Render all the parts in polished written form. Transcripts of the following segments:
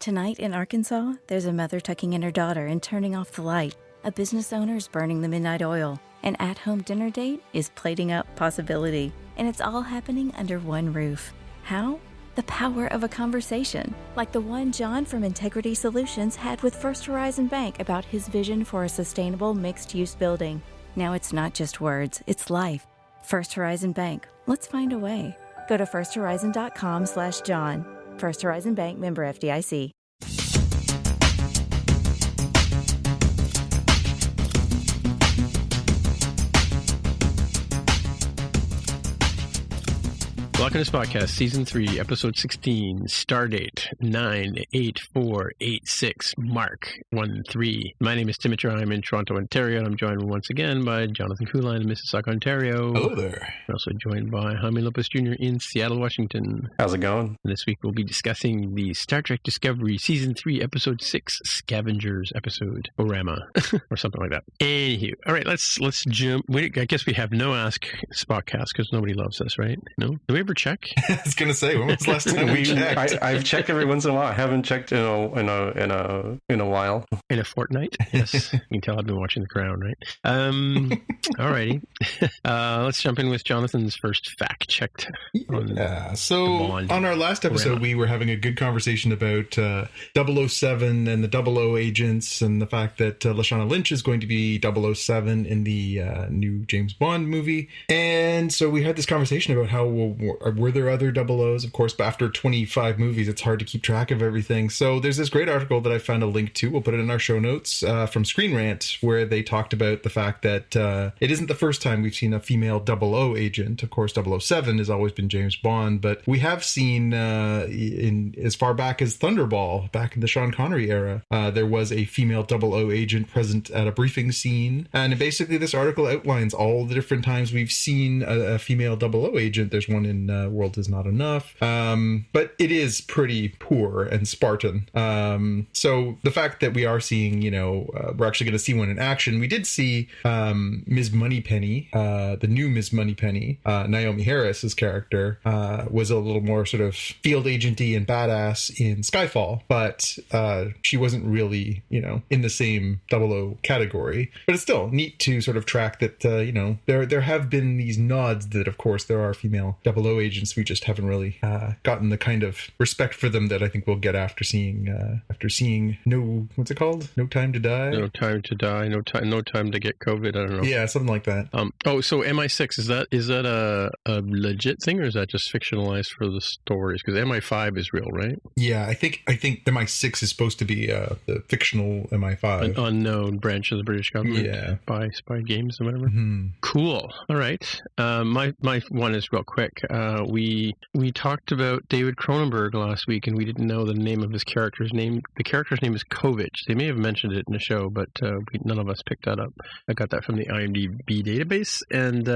Tonight in Arkansas, there's a mother tucking in her daughter and turning off the light. A business owner's burning the midnight oil. An at-home dinner date is plating up possibility. And it's all happening under one roof. How? The power of a conversation, like the one John from Integrity Solutions had with First Horizon Bank about his vision for a sustainable mixed-use building. Now it's not just words, it's life. First Horizon Bank. Let's find a way. Go to firsthorizon.com/John. First Horizon Bank, member FDIC. Welcome to this podcast, Season 3, Episode 16, Stardate 98486, Mark 13. My name is Timothy. I'm in Toronto, Ontario, and I'm joined once again by Jonathan Kuline in Mississauga, Ontario. Hello there. We're also joined by Jaime Lopez Jr. in Seattle, Washington. How's it going? And this week we'll be discussing the Star Trek Discovery Season 3, Episode 6, Scavengers episode, Orama, or something like that. Anywho, all right, let's jump. I guess we have no Ask Spockcast because nobody loves us, right? No? Do we ever check? I was going to say, when was the last time we checked? I've checked every once in a while. I haven't checked in a while. In a fortnight? Yes. You can tell I've been watching The Crown, right? Alrighty. Let's jump in with Jonathan's first fact-checked. Yeah. So on our last episode, we were having a good conversation about 007 and the 00 agents and the fact that Lashana Lynch is going to be 007 in the new James Bond movie. And so we had this conversation about how were there other 00s? Of course, but after 25 movies, it's hard to keep track of everything. So there's this great article that I found a link to. We'll put it in our show notes from Screen Rant, where they talked about the fact that it isn't the first time we've seen a female 00 agent. Of course, 007 has always been James Bond, but we have seen in as far back as Thunderball, back in the Sean Connery era, there was a female 00 agent present at a briefing scene. And basically, this article outlines all the different times we've seen a female 00 agent. There's one in World Is Not Enough, but it is pretty poor and Spartan. So the fact that we are seeing, we're actually going to see one in action. We did see Ms. Moneypenny, the new Ms. Moneypenny, Naomi Harris's character, was a little more sort of field agenty and badass in Skyfall, but she wasn't really, in the same 00 category. But it's still neat to sort of track that, there have been these nods that, of course, there are female 00 agents. We just haven't really gotten the kind of respect for them that I think we'll get after seeing what's it called? No Time to Die? No Time to Die, no time to get COVID, I don't know. Yeah, something like that. So MI6, is that a legit thing, or is that just fictionalized for the stories? Because MI5 is real, right? Yeah, I think MI6 is supposed to be the fictional MI5. An unknown branch of the British government. Yeah. By spy games or whatever. Mm-hmm. Cool. All right. My one is real quick. We talked about David Cronenberg last week, and we didn't know the name of his character's name. The character's name is Kovich. They may have mentioned it in the show, but none of us picked that up. I got that from the IMDb database. And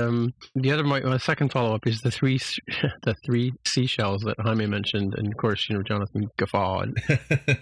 my second follow-up is the three seashells that Jaime mentioned, and of course, Jonathan guffawed.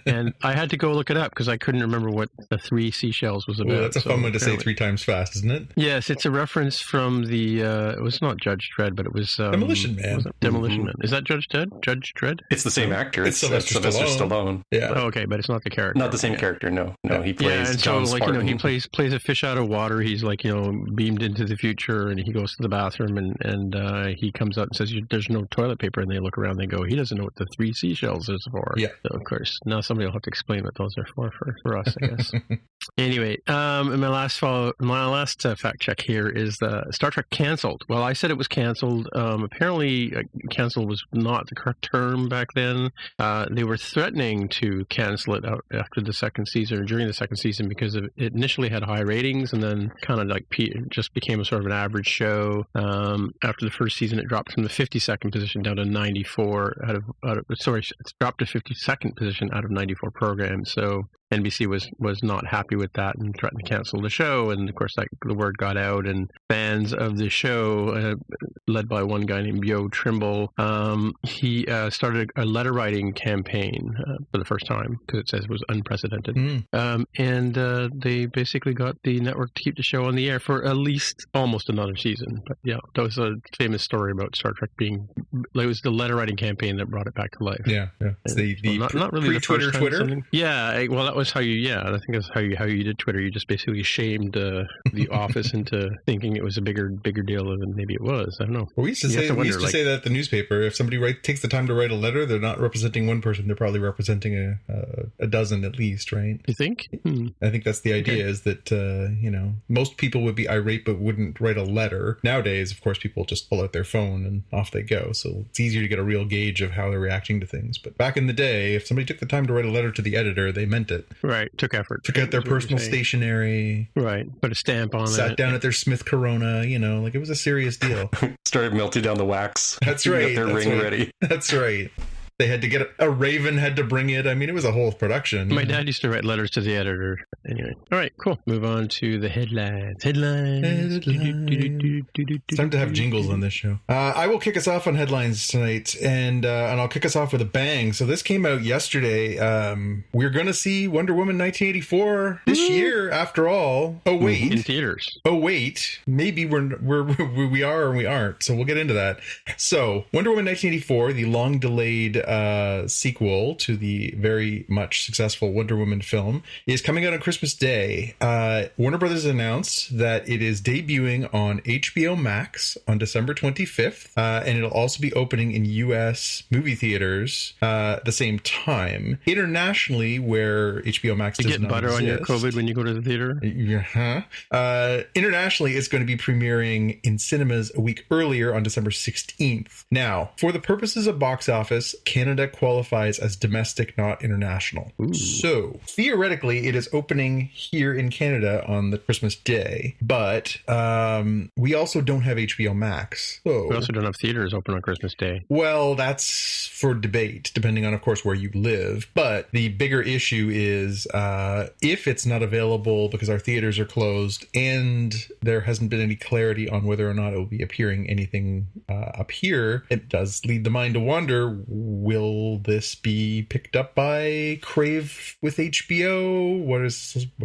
And I had to go look it up because I couldn't remember what the three seashells was about. Well, that's a fun one to say 3 times fast, isn't it? Yes, it's a reference from the. It was not Judge Dredd, but it was Demolition Man. Demolition Man. Is that Judge Dredd? It's the same actor. It's Sylvester Stallone. Yeah. Oh, okay, but it's not the character. Not the same character. No. He plays. Yeah, and John so Spartan. he plays a fish out of water. He's beamed into the future, and he goes to the bathroom, and he comes out and says, "There's no toilet paper," and they look around. And they go, "He doesn't know what the 3 seashells is for." Yeah. So of course, now somebody will have to explain what those are for us, I guess. Anyway, and my last fact check here is Star Trek canceled. Well, I said it was canceled. Apparently, cancel was not the correct term back then. They were threatening to cancel it out after the second season or during the second season because it initially had high ratings and then kind of just became a sort of an average show. After the first season, it dropped from the 52nd position down to 94 it's dropped to 52nd position out of 94 programs. So NBC was not happy with that and threatened to cancel the show. And of course, the word got out, and fans of the show, led by one guy named Yo Trimble, he started a letter writing campaign for the first time, because it says it was unprecedented. And they basically got the network to keep the show on the air for at least almost another season. But yeah, that was a famous story about Star Trek being, it was the letter writing campaign that brought it back to life. Yeah. It's the not really pre-Twitter Twitter. Yeah, well, that was how you. I think that's how you did Twitter. You just basically shamed the Office into thinking it was a bigger deal than maybe it was. I don't know. Well, we used to say that at the newspaper. If somebody takes the time to write a letter, they're not representing one person. They're probably representing a dozen at least, right? You think? I think that's the idea. Is that most people would be irate but wouldn't write a letter. Nowadays, of course, people just pull out their phone and off they go. So it's easier to get a real gauge of how they're reacting to things. But back in the day, if somebody took the time to write a letter to the editor, they meant it. Right. Took effort. Took out their personal stationery. Right. Put a stamp on it. Sat down at their Smith Corona. It was a serious deal. Started melting down the wax. That's right. Got their ring ready. That's right. They had to get a Raven had to bring it. I mean, it was a whole production. My dad used to write letters to the editor. Anyway. All right, cool. Move on to the headlines. It's time to have jingles on this show. I will kick us off on headlines tonight, and I'll kick us off with a bang. So this came out yesterday. We're going to see Wonder Woman 1984 this year, after all. Oh, wait. In theaters. Oh, wait. Maybe we are or we aren't. So we'll get into that. So Wonder Woman 1984, the long-delayed sequel to the very much successful Wonder Woman film, is coming out on Christmas Day. Warner Brothers announced that it is debuting on HBO Max on December 25th, and it'll also be opening in U.S. movie theaters at the same time. Internationally, where HBO Max does not exist. You get butter on your COVID when you go to the theater? Internationally, it's going to be premiering in cinemas a week earlier on December 16th. Now, for the purposes of box office, Canada qualifies as domestic, not international. Ooh. So, theoretically, it is opening here in Canada on the Christmas Day, but we also don't have HBO Max. So, we also don't have theaters open on Christmas Day. Well, that's for debate, depending on, of course, where you live. But the bigger issue is if it's not available because our theaters are closed and there hasn't been any clarity on whether or not it will be appearing anything up here, it does lead the mind to wonder, will this be picked up by Crave with HBO?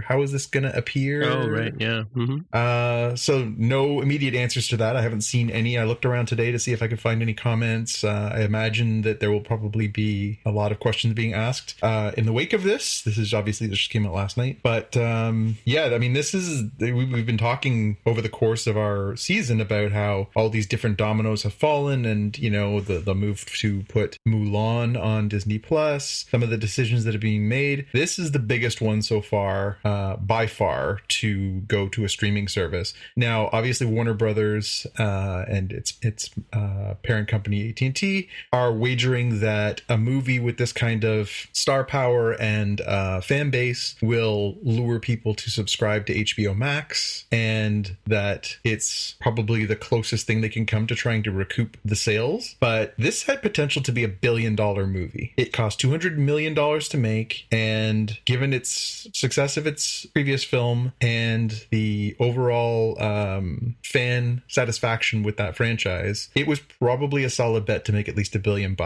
How is this going to appear? Oh, right, yeah. Mm-hmm. So no immediate answers to that. I haven't seen any. I looked around today to see if I could find any comments. I imagine that there will probably be a lot of questions being asked in the wake of this. This just came out last night. But yeah, I mean, we've been talking over the course of our season about how all these different dominoes have fallen, and the move to put Mulan on Disney Plus, some of the decisions that are being made. This is the biggest one so far, by far, to go to a streaming service. Now, obviously, Warner Brothers and its parent company AT&T are wagering that a movie with this kind of star power and fan base will lure people to subscribe to HBO Max, and that it's probably the closest thing they can come to trying to recoup the sales. But this had potential to be a $1 billion movie. It cost $200 million to make, and given its success of its previous film and the overall fan satisfaction with that franchise, it was probably a solid bet to make at least $1 billion.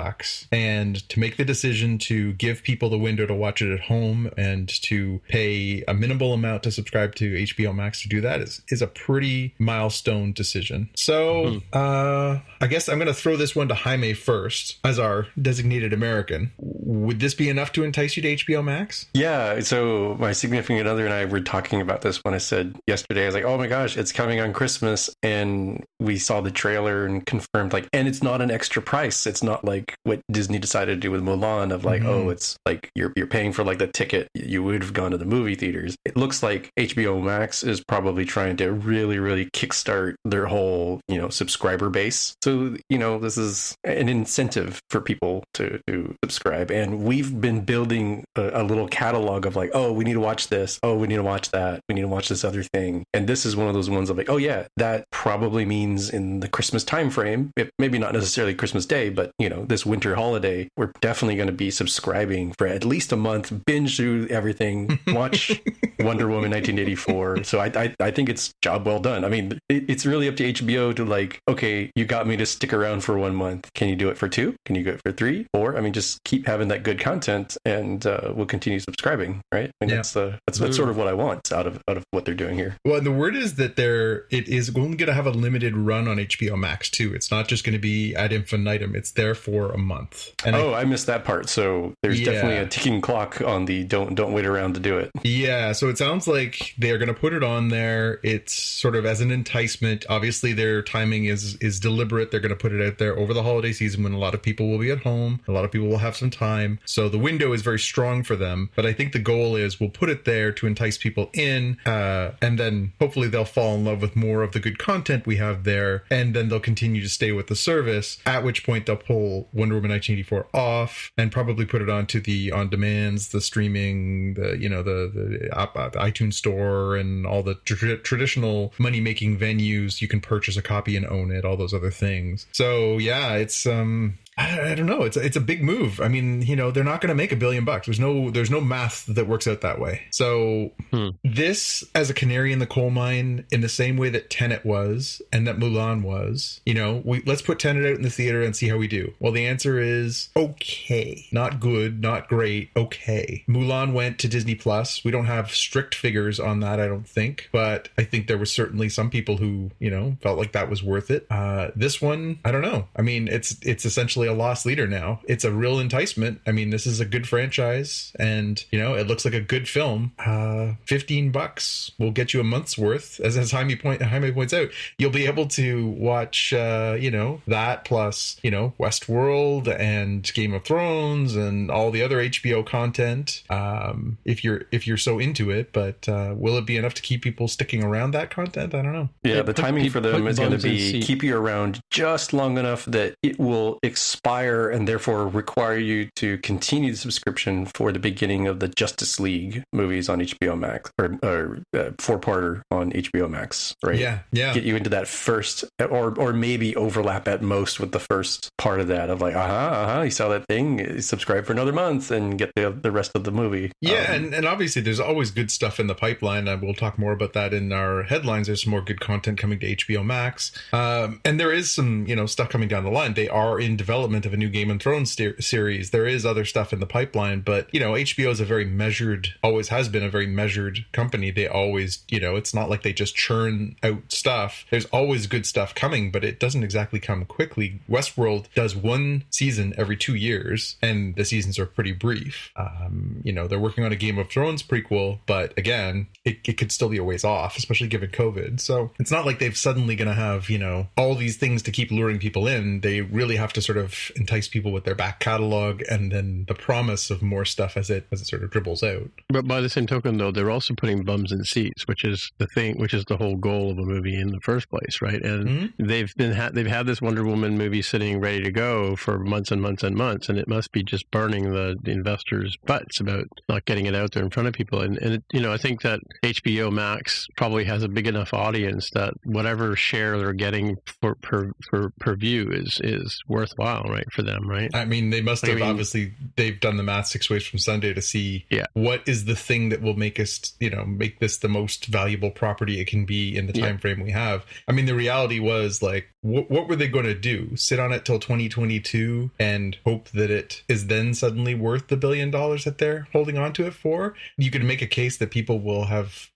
And to make the decision to give people the window to watch it at home and to pay a minimal amount to subscribe to HBO Max to do that is a pretty milestone decision. So I guess I'm going to throw this one to Jaime first as our designated American. Would this be enough to entice you to HBO Max? Yeah. So my significant other and I were talking about this when I said yesterday, I was like, oh my gosh, it's coming on Christmas. And we saw the trailer and confirmed, and it's not an extra price. It's not like what Disney decided to do with Mulan of oh, it's like you're paying for the ticket you would have gone to the movie theaters. It looks like HBO Max is probably trying to really, really kickstart their whole, subscriber base. So, this is an incentive for people people to subscribe. And we've been building a little catalog of like, oh, we need to watch this. Oh, we need to watch that. We need to watch this other thing. And this is one of those ones of like, oh yeah, that probably means in the Christmas time frame, maybe not necessarily Christmas Day, but this winter holiday, we're definitely going to be subscribing for at least a month, binge through everything, watch Wonder Woman 1984. So I think it's job well done. I mean, it's really up to HBO to like, okay, you got me to stick around for 1 month. Can you do it for 2? Can you do it for 3? 4? I mean, just keep having that good content, and we'll continue subscribing, right? I mean, that's sort of what I want out of what they're doing here. Well, and the word is that it is only going to have a limited run on HBO Max too. It's not just going to be ad infinitum. It's there for a month. And I missed that part. So there's definitely a ticking clock on the don't wait around to do it. Yeah. So it sounds like they're going to put it on there. It's sort of as an enticement. Obviously, their timing is deliberate. They're going to put it out there over the holiday season when a lot of people will be at home. A lot of people will have some time. So the window is very strong for them. But I think the goal is we'll put it there to entice people in, and then hopefully they'll fall in love with more of the good content we have there, and then they'll continue to stay with the service, at which point they'll pull Wonder Woman 1984 off and probably put it onto the on-demands, the streaming, the iTunes store, and all the traditional money-making venues. You can purchase a copy and own it, all those other things. So yeah, it's I don't know. It's a big move. I mean, they're not going to make $1 billion. There's no math that works out that way. So this, as a canary in the coal mine, in the same way that Tenet was and that Mulan was, let's put Tenet out in the theater and see how we do. Well, the answer is okay. Not good, not great, okay. Mulan went to Disney Plus. We don't have strict figures on that, I don't think, but I think there was certainly some people who, felt like that was worth it. This one, I don't know. I mean, it's essentially a lost leader now. It's a real enticement. I mean, this is a good franchise, and it looks like a good film. $15 will get you a month's worth. As Jaime points out, you'll be able to watch that plus Westworld and Game of Thrones and all the other HBO content if you're so into it. But will it be enough to keep people sticking around that content? I don't know. Yeah, the timing for them is going to be keep you around just long enough that it will expire and therefore require you to continue the subscription for the beginning of the Justice League movies on HBO Max, or four-parter on HBO Max, right? Yeah. Get you into that first, or maybe overlap at most with the first part of that of like, you saw that thing, subscribe for another month and get the rest of the movie. Yeah, and obviously there's always good stuff in the pipeline. We'll talk more about that in our headlines. There's some more good content coming to HBO Max. And there is some, stuff coming down the line. They are in development of a new Game of Thrones series. There is other stuff in the pipeline, but HBO is always has been a very measured company. They always, it's not like they just churn out stuff. There's always good stuff coming, but it doesn't exactly come quickly. Westworld does one season every 2 years, and the seasons are pretty brief. They're working on a Game of Thrones prequel, but again, it could still be a ways off, especially given COVID. So it's not like they've suddenly going to have, all these things to keep luring people in. They really have to sort of entice people with their back catalog and then the promise of more stuff as it sort of dribbles out. But by the same token, though, they're also putting bums in seats, which is the whole goal of a movie in the first place, right? And they've had this Wonder Woman movie sitting ready to go for months and months and months, and it must be just burning the investors' butts about not getting it out there in front of people. And I think that HBO Max probably has a big enough audience that whatever share they're getting per view is worthwhile, right, for them, right? I mean, they must have obviously they've done the math 6 ways from Sunday to see what is the thing that will make us, make this the most valuable property it can be in the time frame we have. I mean, the reality was like, what were they going to do? Sit on it till 2022 and hope that it is then suddenly worth the $1 billion that they're holding on to it for? You could make a case that people will have,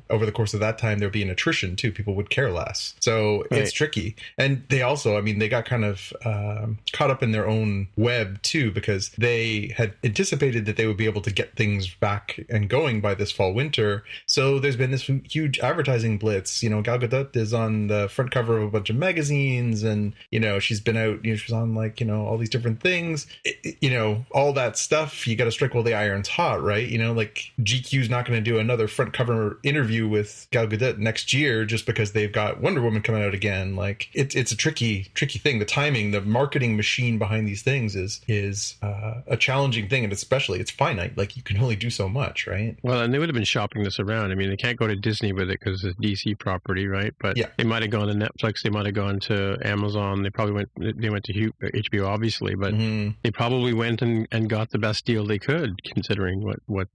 over the course of that time, there'll be an attrition too. People would care less. So it's tricky. And they also, they got kind of caught up in their own web too, because they had anticipated that they would be able to get things back and going by this fall winter. So there's been this huge advertising blitz. Gal Gadot is on the front cover of a bunch of magazines. scenes, and she's been out, she was on like all these different things, all that stuff. You got to strike while the iron's hot, right? Like GQ's not going to do another front cover interview with Gal Gadot next year just because they've got Wonder Woman coming out again. Like it's a tricky thing. The timing, the marketing machine behind these things is a challenging thing, and especially it's finite. Like you can only do so much, right? Well, and they would have been shopping this around. I mean, they can't go to Disney with it because it's a DC property, right? But they might have gone to Netflix. They might have gone to Amazon. They probably went to HBO, obviously, but they probably went and got the best deal they could, considering what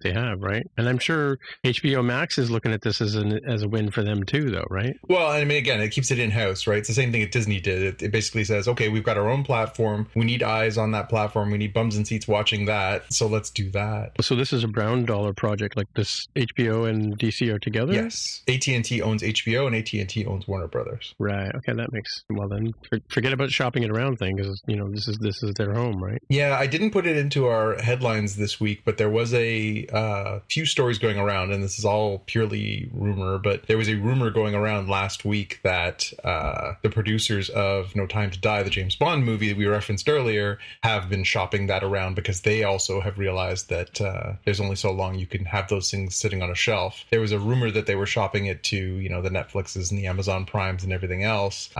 they have, right? And I'm sure HBO Max is looking at this as a win for them too, though, right? Well, I mean, again, it keeps it in house, right? It's the same thing that Disney did. It basically says, okay, we've got our own platform. We need eyes on that platform. We need bums and seats watching that. So let's do that. So this is a brown dollar project, like this. HBO and DC are together? Yes. AT&T owns HBO and AT&T owns Warner Brothers. Right. Okay, that makes, well then, forget about shopping it around thing, because this is their home, right? Yeah, I didn't put it into our headlines this week, but there was a few stories going around, and this is all purely rumor, but there was a rumor going around last week that the producers of No Time to Die, the James Bond movie that we referenced earlier, have been shopping that around because they also have realized that there's only so long you can have those things sitting on a shelf. There was a rumor that they were shopping it to, the Netflixes and the Amazon Primes and everything else.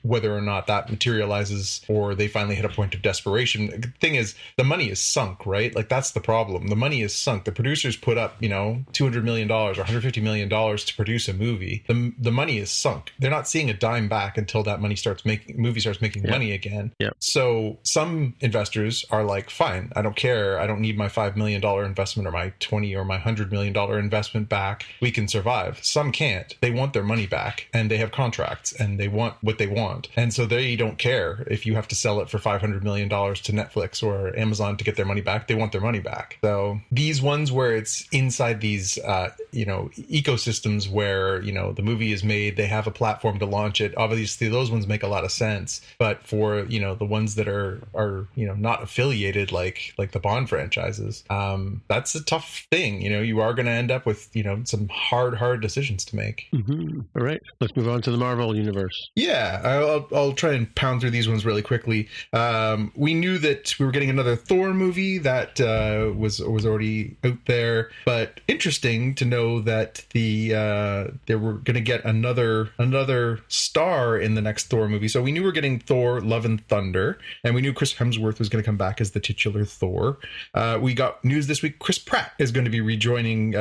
Whether or not that materializes or they finally hit a point of desperation. The thing is, the money is sunk, right? Like that's the problem. The money is sunk. The producers put up, $200 million or $150 million to produce a movie. The money is sunk. They're not seeing a dime back until that movie starts making money again. Yeah. So some investors are like, fine, I don't care. I don't need my $5 million investment or my $20 or my $100 million investment back. We can survive. Some can't. They want their money back, and they have contracts, and they want what they want. And so they don't care if you have to sell it for $500 million to Netflix or Amazon to get their money back. They want their money back. So these ones where it's inside these, ecosystems where, the movie is made, they have a platform to launch it. Obviously, those ones make a lot of sense. But for, the ones that are not affiliated like the Bond franchises, that's a tough thing. You are going to end up with, some hard decisions to make. Mm-hmm. All right. Let's move on to the Marvel universe. Yeah, I'll try and pound through these ones really quickly. We knew that we were getting another Thor movie that was already out there, but interesting to know that they were going to get another star in the next Thor movie. So we knew we were getting Thor: Love and Thunder, and we knew Chris Hemsworth was going to come back as the titular Thor. We got news this week: Chris Pratt is going to be rejoining,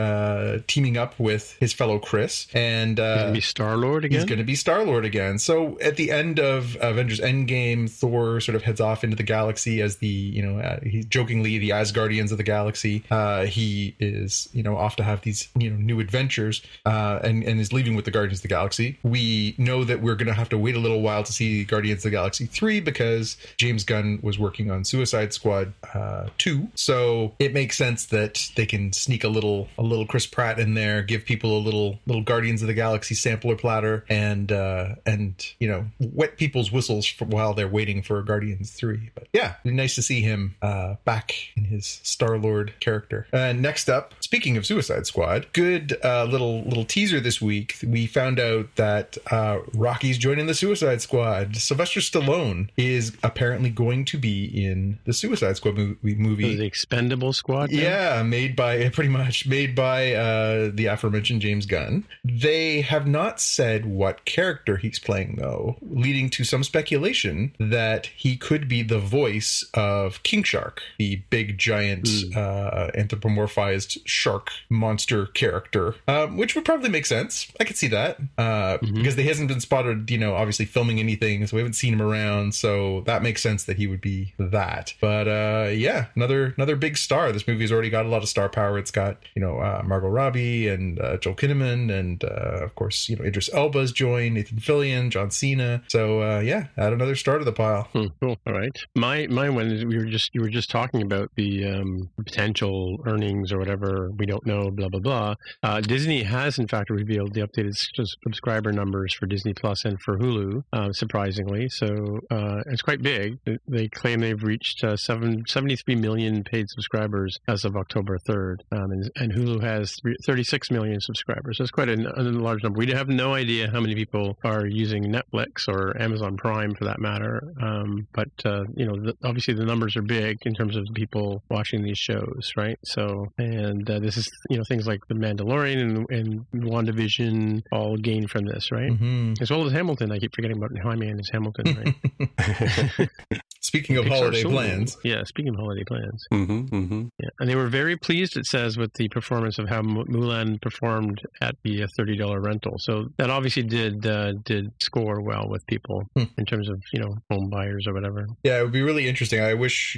teaming up with his fellow Chris, and he's going to be Star-Lord again. He's going to be Star-Lord again. So at the end of Avengers Endgame, Thor sort of heads off into the galaxy as he's jokingly the Asgardians of the galaxy. He is, off to have these, new adventures, and is leaving with the Guardians of the Galaxy. We know that we're going to have to wait a little while to see Guardians of the Galaxy 3 because James Gunn was working on Suicide Squad 2. So it makes sense that they can sneak a little Chris Pratt in there, give people a little Guardians of the Galaxy sampler platter, and wet people's whistles while they're waiting for Guardians 3. But yeah, nice to see him back in his Star-Lord character. Next up, speaking of Suicide Squad, good little teaser this week. We found out that Rocky's joining the Suicide Squad. Sylvester Stallone is apparently going to be in the Suicide Squad movie. The Expendable Squad? Yeah, made by the aforementioned James Gunn. They have not said what character he's playing, though, leading to some speculation that he could be the voice of King Shark, the big giant anthropomorphized shark monster character, which would probably make sense. I could see that because he hasn't been spotted, obviously filming anything, so we haven't seen him around. So that makes sense that he would be that. But yeah, another big star. This movie's already got a lot of star power. It's got Margot Robbie and Joel Kinnaman, and of course Idris Elba's joined, Nathan Fillion, John Cena. So yeah, add another star to the pile. Cool. All right. My one is you were just talking about the potential earnings or whatever we don't know, blah, blah, blah. Disney has, in fact, revealed the updated subscriber numbers for Disney Plus and for Hulu, surprisingly. So it's quite big. They claim they've reached 73 million paid subscribers as of October 3rd. And Hulu has 36 million subscribers. That's quite a large number. We have no idea how many people are using Netflix or Amazon Prime for that matter. But obviously the numbers are big in terms of people watching these shows, right? So, and this is, things like The Mandalorian and WandaVision all gain from this, right? Mm-hmm. As well as Hamilton. I keep forgetting about Jaime and his Hamilton, right? Speaking of holiday plans. Yeah, speaking of holiday plans. Mm-hmm, mm-hmm. Yeah, and they were very pleased, it says, with the performance of how Mulan performed at the $30 rental. So that obviously did score well with people in terms of, home buyers or whatever. Yeah, it would be really interesting. I wish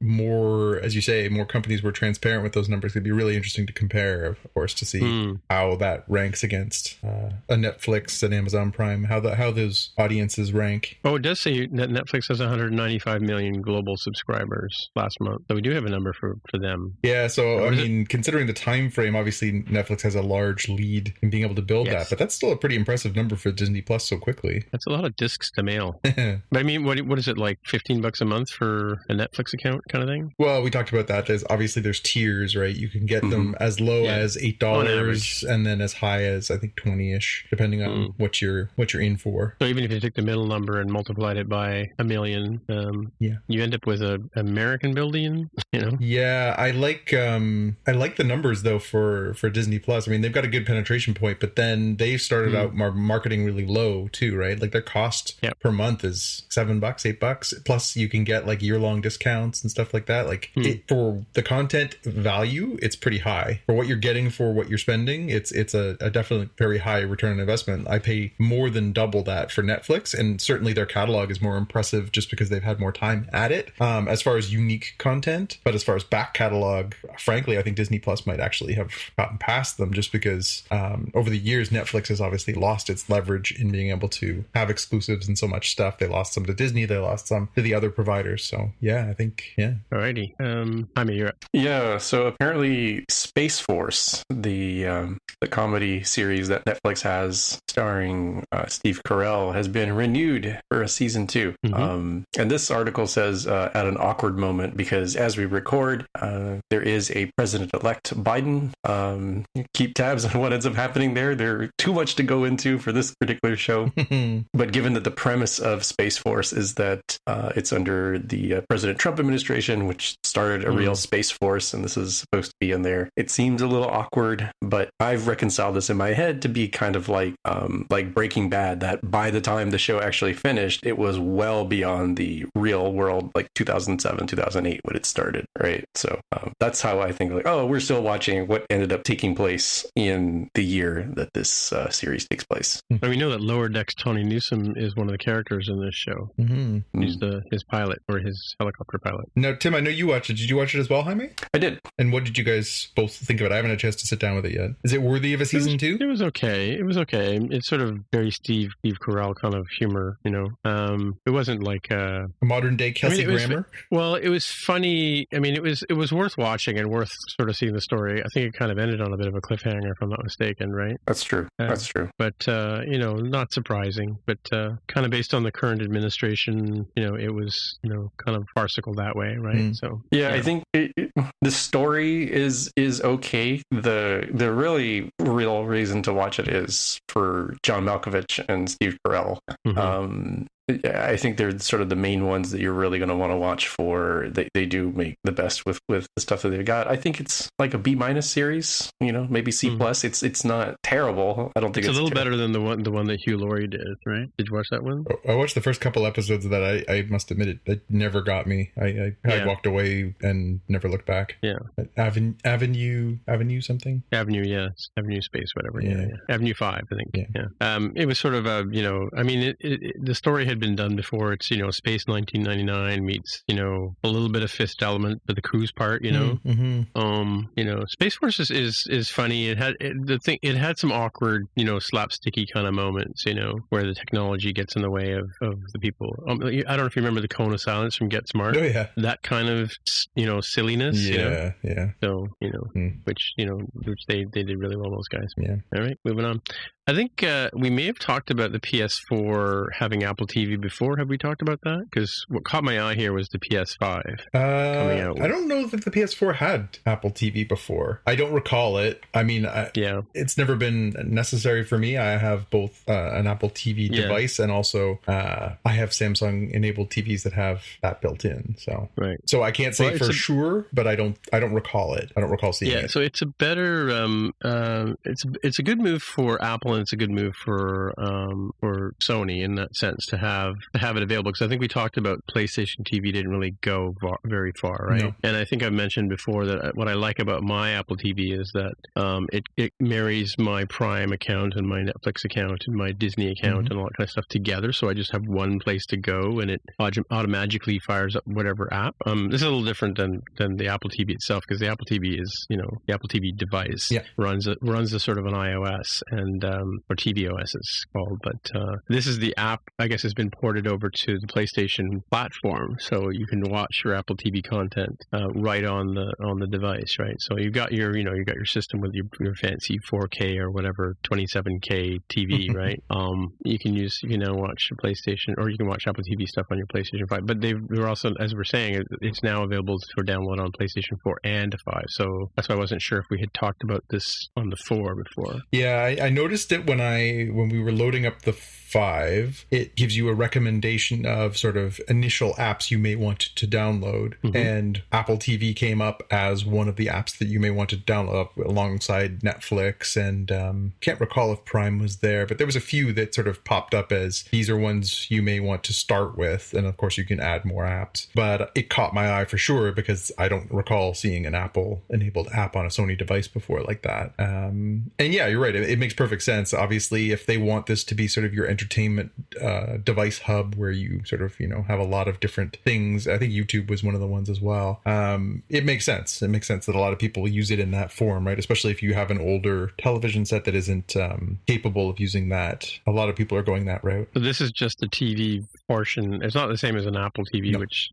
more, as you say, more companies were transparent with those numbers. It'd be really interesting to compare, of course, to see how that ranks against a Netflix and Amazon Prime, how those audiences rank. Oh, it does say that Netflix has 195 million global subscribers last month. So we do have a number for them. Yeah, so considering the time frame, obviously Netflix has a large lead in being able to build that, but that's still a pretty impressive number for Disney Plus so quickly. That's a lot of discs to mail. But I mean, what is it, like $15 a month for a Netflix account kind of thing? Well, we talked about that. There's tiers, right? You can get them as low as $8 and then as high as I think 20-ish, depending on what you're in for. So even if you took the middle number and multiplied it by a million, you end up with an American billion, Yeah, I like the numbers though for Disney Plus. I mean, they've got a good penetration point, but then they started out marketing really low too, right? Like their cost per month is $7, $8. Plus you can get like year-long discounts and stuff like that. Like for the content value, it's pretty high. For what you're getting for what you're spending, it's a definitely very high return on investment. I pay more than double that for Netflix, and certainly their catalog is more impressive just because they've had more time at it as far as unique content. But as far as back catalog, frankly, I think Disney Plus might actually have gotten past them just because over the years, Netflix has obviously lost its leverage in being able to have exclusives and so much stuff. They lost some to Disney, they lost some to the other providers. So yeah, I think, yeah. Alrighty. You're up. Yeah, so apparently Space Force, the comedy series that Netflix has starring Steve Carell, has been renewed for a season 2. And this article says at an awkward moment, because as we record, there is a President-elect Biden. Keep tabs on what ends up happening there. There's too much to go into for this particular show. But given that the premise of Space Force is that it's under the President Trump administration, which started a real Space Force, and this is supposed to be in there, it seems a little awkward, but I've reconciled this in my head to be kind of like Breaking Bad, that by the time the show actually finished, it was well beyond the real world, like 2007, 2008 when it started, right? So that's how I think, like, oh, we're still watching what ended up taking place in the year that this series takes place. And we know that Lower Decks Tony Newsom is one of the characters in this show. He's his pilot, or his helicopter pilot. Now, Tim, I know you watched it. Did you watch it as well, Jaime? I did. And what did you guys both think of it? I haven't had a chance to sit down with it yet. Is it worthy of a season 2? It was okay. It's sort of very Steve Carell kind of humor, It wasn't like a modern day Kelsey Grammer. Well, it was funny. I mean, it was worth watching and worth sort of seeing the story. I think it kind of ended on a bit of a cliffhanger, if I'm not mistaken, right? That's true. That's true. But not surprising. But kind of based on the current administration, it was kind of farcical that way, right? So yeah, I think the story is okay. The really real reason to watch it is for John Malkovich and Steve Carell. I think they're sort of the main ones that you're really going to want to watch for. They do make the best with the stuff that they've got. I think it's like a B- series, maybe C+. It's not terrible. I don't think it's a little better than the one that Hugh Laurie did, right? Did you watch that one? I watched the first couple episodes of that. I must admit it never got me. I walked away and never looked back. Yeah. Avenue something? Avenue, yes. Avenue Space, whatever. Yeah. Avenue 5, I think. Yeah. It was sort of the story had had been done before. It's, Space 1999 meets, a little bit of Fifth Element, but the cruise part, Space Force is funny. It had some awkward, slapsticky kind of moments, where the technology gets in the way of the people. I don't know if you remember the Cone of Silence from Get Smart. Oh yeah, that kind of silliness. Yeah. So which they did really well, those guys. Yeah. All right, moving on. I think we may have talked about the PS4 having Apple TV before. Have we talked about that? Because what caught my eye here was the PS5 coming out. I don't know that the PS4 had Apple TV before. I don't recall it. I mean, it's never been necessary for me. I have both an Apple TV device and also I have Samsung-enabled TVs that have that built in. So So I can't say for sure, but I don't recall it. I don't recall seeing it. Yeah, so it's a better. It's a good move for Apple. And it's a good move for Sony in that sense to have it available, because I think we talked about PlayStation TV didn't really go very far, right? No. And I think I've mentioned before that what I like about my Apple TV is that it marries my Prime account and my Netflix account and my Disney account and all that kind of stuff together, so I just have one place to go and it automatically fires up whatever app. This is a little different than the Apple TV itself, because the Apple TV is the Apple TV device runs a sort of an iOS and or tvOS it's called, but this is the app, I guess, has been ported over to the PlayStation platform, so you can watch your Apple TV content right on the device, right? So you got your system with your fancy 4K or whatever 27K TV, right? You can now watch your PlayStation, or you can watch Apple TV stuff on your PlayStation 5. But they're also, as we're saying, it's now available for download on PlayStation 4 and 5. So that's why I wasn't sure if we had talked about this on the 4 before. Yeah, I noticed it when we were loading up the 5. It gives you a recommendation of sort of initial apps you may want to download, and Apple TV came up as one of the apps that you may want to download alongside Netflix, and can't recall if Prime was there, but there was a few that sort of popped up as these are ones you may want to start with, and of course you can add more apps. But it caught my eye for sure, because I don't recall seeing an Apple enabled app on a Sony device before like that. And yeah, you're right, it makes perfect sense. Obviously, if they want this to be sort of your entertainment device hub where you sort of have a lot of different things, I think YouTube was one of the ones as well. It makes sense. It makes sense that a lot of people use it in that form, right? Especially if you have an older television set that isn't capable of using that. A lot of people are going that route. So this is just the TV portion. It's not the same as an Apple TV, which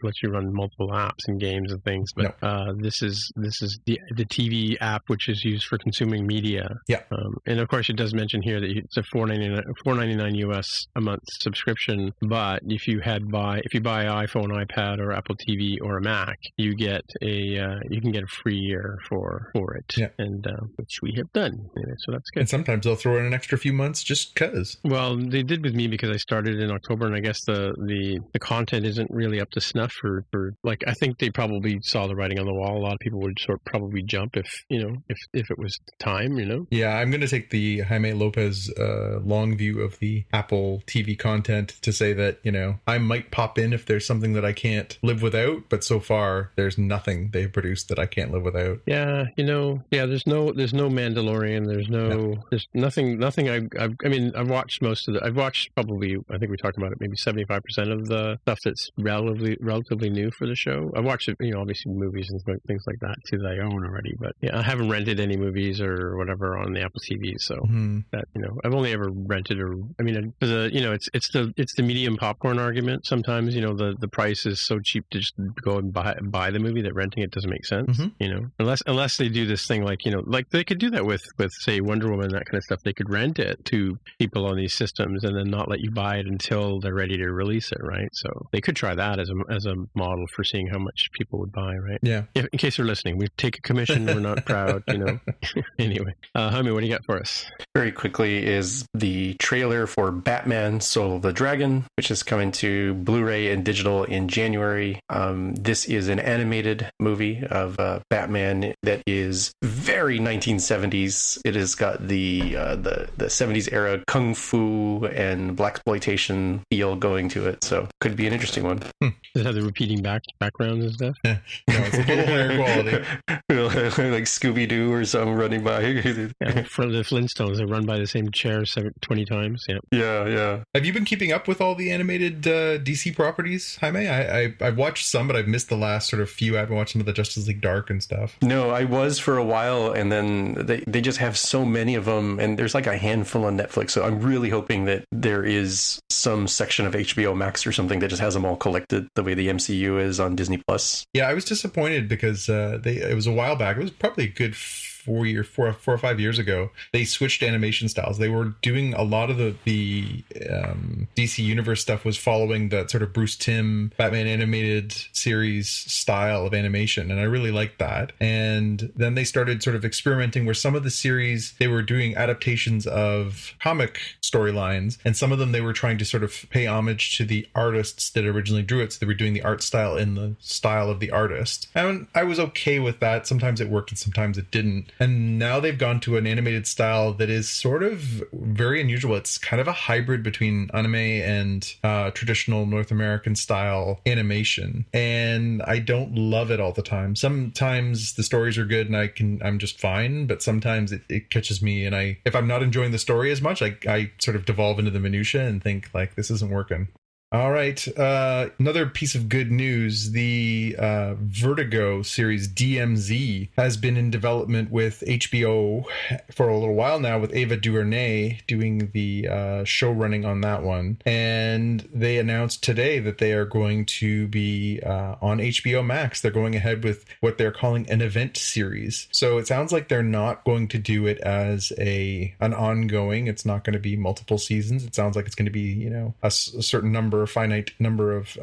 lets you run multiple apps and games and things. But this is the TV app, which is used for consuming media. Yeah. And of course, it does mention here that it's a $4.99 US a month subscription. But if you buy an iPhone, iPad, or Apple TV or a Mac, you can get a free year for it. Yeah. And which we have done. So that's good. And sometimes they'll throw in an extra few months just because. Well, they did with me because I started in October, and I guess the content isn't really up to snuff for like, I think they probably saw the writing on the wall. A lot of people would probably jump if it was time, Yeah, I'm going to take the Jaime Lopez long view of the Apple TV content to say that, I might pop in if there's something that I can't live without, but so far there's nothing they've produced that I can't live without. Yeah, there's no Mandalorian, there's nothing I've watched most of I've watched probably, I think we talked about it, maybe 75% of the stuff that's relatively new for the show. I've watched it, obviously movies and things like that too that I own already, but yeah, I haven't rented any movies or whatever on the Apple TV, so that, I've only ever rented it's the medium popcorn argument. Sometimes, the price is so cheap to just go and buy the movie that renting it doesn't make sense, unless they do this thing like they could do that with say Wonder Woman, that kind of stuff. They could rent it to people on these systems and then not let you buy it until they're ready to release it, right? So they could try that as a model for seeing how much people would buy, right? Yeah. In case they're listening, we take a commission. We're not proud, Anyway, Jaime, what do you got for us? Very quickly is the trailer for Batman Soul of the Dragon, which is coming to Blu-ray and digital in January. This is an animated movie of Batman that is very 1970s. It has got the 70s era kung fu and blaxploitation feel going to it, so could be an interesting one. Does it have the repeating backgrounds and stuff? No, it's a little higher quality. Like Scooby-Doo or something running by. For the Flintstones, they run by the same chair 20 times. Yeah. Have you been keeping up with all the animated DC properties, Jaime? I've watched some, but I've missed the last sort of few. I haven't watched some of the Justice League Dark and stuff. No, I was for a while, and then they just have so many of them, and there's like a handful on Netflix. So I'm really hoping that there is some section of HBO Max or something that just has them all collected the way the MCU is on Disney Plus. Yeah, I was disappointed because it was a while back. It was probably a good 4 or 5 years ago. They switched animation styles. They were doing a lot of the DC Universe stuff was following that sort of Bruce Timm Batman animated series style of animation, and I really liked that. And then they started sort of experimenting where some of the series they were doing adaptations of comic storylines, and some of them they were trying to sort of pay homage to the artists that originally drew it. So they were doing the art style in the style of the artist, and I was okay with that. Sometimes it worked and sometimes it didn't. And now they've gone to an animated style that is sort of very unusual. It's kind of a hybrid between anime and traditional North American style animation. And I don't love it all the time. Sometimes the stories are good and I'm just fine, but sometimes it catches me, and if I'm not enjoying the story as much, I sort of devolve into the minutia and think like, this isn't working. All right. Another piece of good news. The Vertigo series DMZ has been in development with HBO for a little while now, with Ava DuVernay doing the show running on that one. And they announced today that they are going to be on HBO Max. They're going ahead with what they're calling an event series. So it sounds like they're not going to do it as an ongoing. It's not going to be multiple seasons. It sounds like it's going to be, a certain finite number of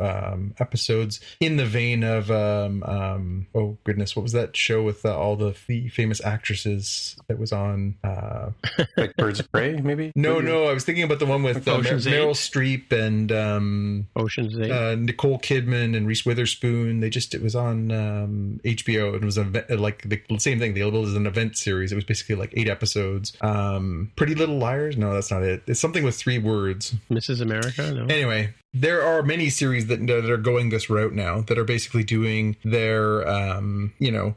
episodes in the vein of oh goodness, what was that show with all the famous actresses that was on like Birds of Prey, maybe? No, I was thinking about the one with Meryl Streep and Ocean's 8. Nicole Kidman and Reese Witherspoon. It was on HBO. It was like the same thing. It was an event series. It was basically like 8 episodes. Pretty Little Liars? No, that's not it. It's something with 3 words. Mrs. America? No. Anyway, there are many series that are going this route now, that are basically doing their,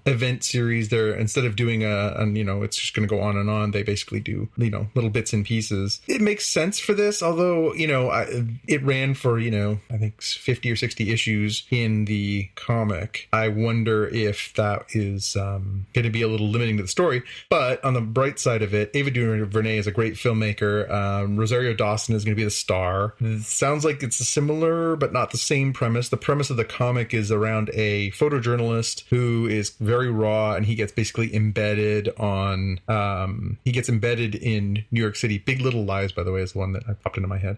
event series. They're, instead of doing it's just going to go on and on, they basically do, little bits and pieces. It makes sense for this, although, it ran for, I think 50 or 60 issues in the comic. I wonder if that is going to be a little limiting to the story. But on the bright side of it, Ava DuVernay is a great filmmaker. Rosario Dawson is going to be the star. It sounds like it's similar but not the same premise. The premise of the comic is around a photojournalist who is very raw, and he gets basically embedded in New York City. Big Little Lies, by the way, is the one that popped into my head.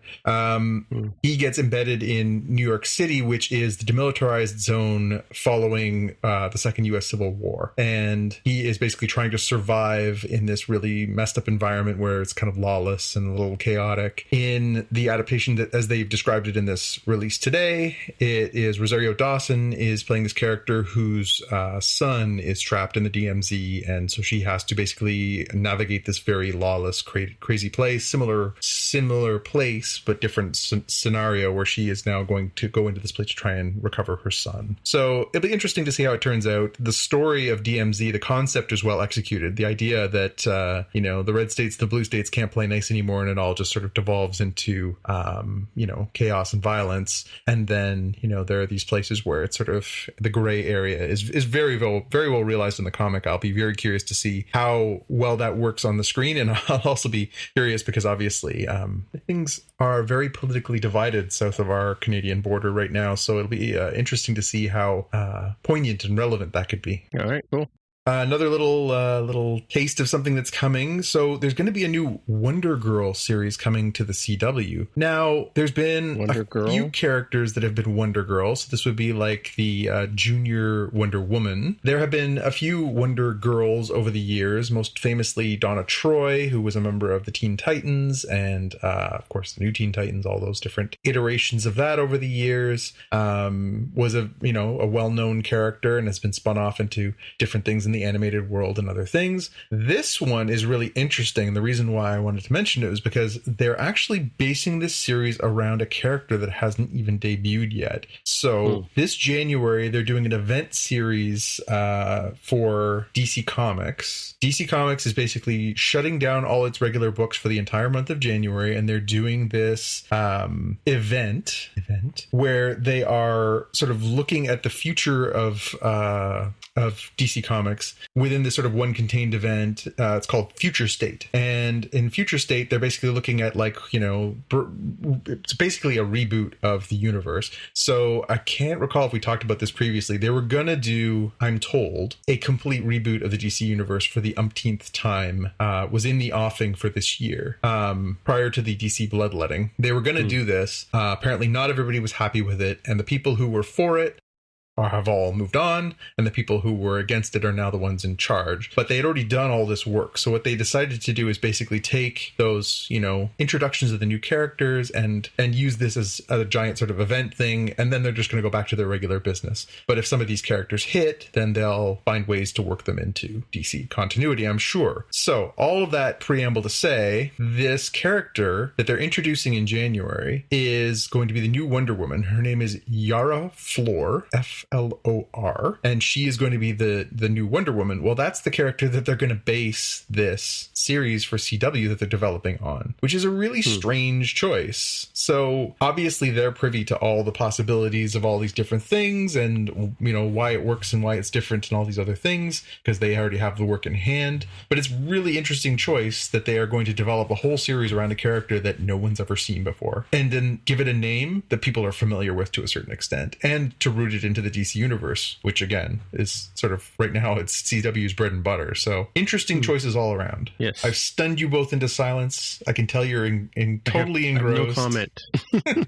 He gets embedded in New York City, which is the demilitarized zone following the Second U.S. Civil War, and he is basically trying to survive in this really messed up environment where it's kind of lawless and a little chaotic. In the adaptation that, as they've described it in this release today, it is Rosario Dawson is playing this character whose son is trapped in the DMZ, and so she has to basically navigate this very lawless, crazy place, similar place but different scenario, where she is now going to go into this place to try and recover her son. So it'll be interesting to see how it turns out. The story of DMZ, the concept is well executed. The idea that the red states, the blue states can't play nice anymore, and it all just sort of devolves into chaos and violence. And then, there are these places where it's sort of the gray area is very well realized in the comic. I'll be very curious to see how well that works on the screen. And I'll also be curious because obviously things are very politically divided south of our Canadian border right now. So it'll be interesting to see how poignant and relevant that could be. All right, cool. Another little taste of something that's coming. So there's going to be a new Wonder Girl series coming to the CW. Now, there's been few characters that have been Wonder Girls. So this would be like the junior Wonder Woman. There have been a few Wonder Girls over the years, most famously Donna Troy, who was a member of the Teen Titans, and of course the new Teen Titans, all those different iterations of that over the years. Was a well-known character and has been spun off into different things in the the animated world and other things. This one is really interesting. The reason why I wanted to mention it was because they're actually basing this series around a character that hasn't even debuted yet. So this January, they're doing an event series for DC Comics. DC Comics is basically shutting down all its regular books for the entire month of January, and they're doing this event where they are sort of looking at the future of DC Comics within this sort of one contained event. It's called Future State, and in Future State, they're basically looking at, like, you know, it's basically a reboot of the universe. So I can't recall if we talked about this previously. They were gonna do, I'm told, a complete reboot of the DC universe for the umpteenth time. Was in the offing for this year, prior to the DC bloodletting. They were gonna do this. Apparently not everybody was happy with it, and the people who were for it have all moved on, and the people who were against it are now the ones in charge. But they had already done all this work. So what they decided to do is basically take those, you know, introductions of the new characters and use this as a giant sort of event thing, and then they're just going to go back to their regular business. But if some of these characters hit, then they'll find ways to work them into DC continuity, I'm sure. So all of that preamble to say, this character that they're introducing in January is going to be the new Wonder Woman. Her name is Yara Flor, Flor, and she is going to be the new Wonder Woman. Well, that's the character that they're going to base this series for CW that they're developing on, which is a really strange choice. So obviously they're privy to all the possibilities of all these different things, and, you know, why it works and why it's different and all these other things, because they already have the work in hand. But it's really interesting choice that they are going to develop a whole series around a character that no one's ever seen before, and then give it a name that people are familiar with to a certain extent, and to root it into the DC universe, which again is sort of, right now, it's CW's bread and butter. So interesting choices all around. Yes, I've stunned you both into silence. I can tell you're totally engrossed. No comment.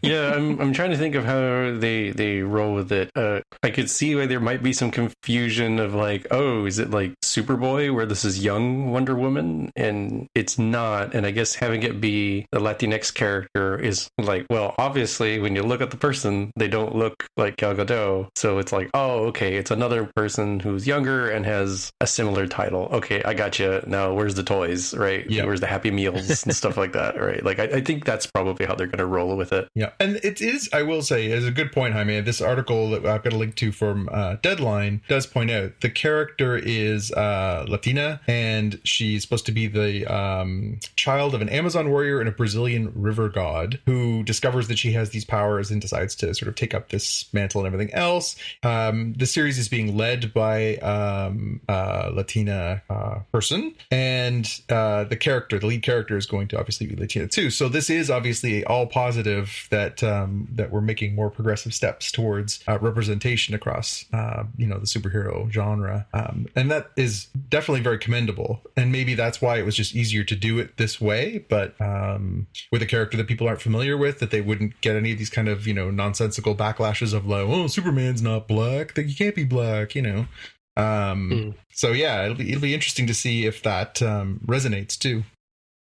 Yeah, I'm trying to think of how they roll with it. I could see why there might be some confusion of, like, oh, is it like Superboy where this is young Wonder Woman, and it's not. And I guess having it be the Latinx character is like, well, obviously when you look at the person, they don't look like Gal Gadot. So it's like, oh, okay, it's another person who's younger and has a similar title. Okay, I got you. Now, where's the toys, right? Yeah. Where's the Happy Meals and stuff like that, right? Like, I think that's probably how they're going to roll with it. Yeah, and it is, I will say, is a good point, Jaime. This article that I've got a link to from Deadline does point out the character is Latina, and she's supposed to be the child of an Amazon warrior and a Brazilian river god who discovers that she has these powers and decides to sort of take up this mantle and everything else. The series is being led by a Latina person, and the lead character is going to obviously be Latina too. So this is obviously all positive that we're making more progressive steps towards representation across the superhero genre, and that is definitely very commendable. And maybe that's why it was just easier to do it this way, but with a character that people aren't familiar with, that they wouldn't get any of these kind of, you know, nonsensical backlashes of like, oh, Superman's not black, that you can't be black, you know. So yeah, it'll be interesting to see if that resonates too.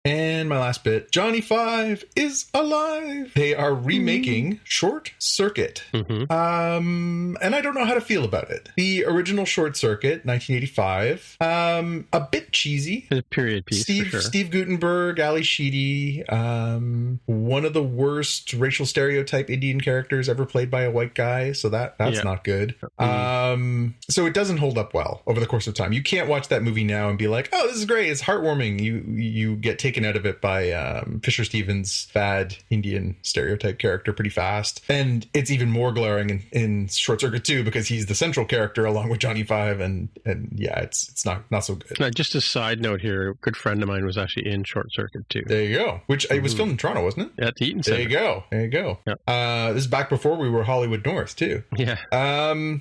And my last bit, Johnny Five is alive. They are remaking Short Circuit. And I don't know how to feel about it. The original Short Circuit, 1985, a bit cheesy. It's a period piece, for sure. Steve Guttenberg, Ali Sheedy, one of the worst racial stereotype Indian characters ever played by a white guy. So that's not good. So it doesn't hold up well over the course of time. You can't watch that movie now and be like, oh, this is great, it's heartwarming. You get taken out of it by Fisher Stevens' bad Indian stereotype character pretty fast. And it's even more glaring in Short Circuit 2 because he's the central character along with Johnny Five, and yeah, it's not so good. Just a side note here, a good friend of mine was actually in Short Circuit 2. There you go. Which it was filmed in Toronto, wasn't it? At the Eaton Center. There you go. Yeah. This is back before we were Hollywood North too. Yeah.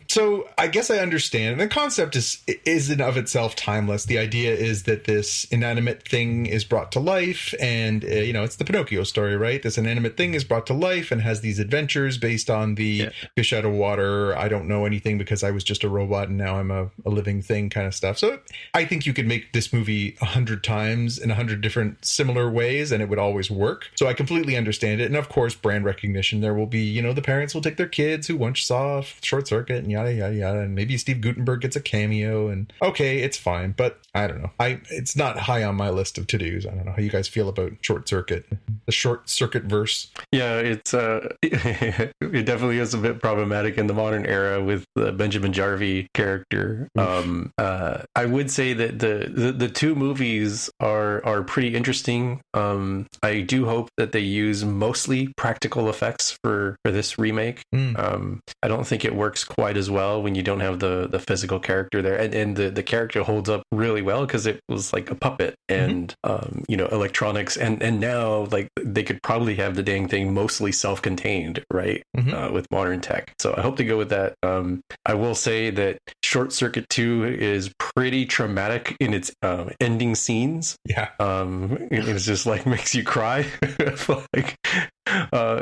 So I guess I understand. The concept is in of itself timeless. The idea is that this inanimate thing is brought to to life, and it's the Pinocchio story, right? This inanimate thing is brought to life and has these adventures based on the fish out of water. I don't know anything because I was just a robot and now I'm a living thing kind of stuff. So I think you could make this movie 100 times in 100 different similar ways and it would always work. So I completely understand it. And of course, brand recognition. There will be, the parents will take their kids who once saw Short Circuit and yada, yada, yada. And maybe Steve Guttenberg gets a cameo and okay, it's fine. But I don't know. It's not high on my list of to-dos. I don't know how you guys feel about Short Circuit, the Short Circuit verse. Yeah, it's it definitely is a bit problematic in the modern era with the Benjamin Jarvie character. I would say that the two movies are pretty interesting. I do hope that they use mostly practical effects for this remake. I don't think it works quite as well when you don't have the physical character there, and the character holds up really well because it was like a puppet and electronics, and now like they could probably have the dang thing mostly self-contained, right? With modern tech. So I hope to go with that. I will say that Short Circuit 2 is pretty traumatic in its ending scenes. Yeah. It's just like makes you cry. Like,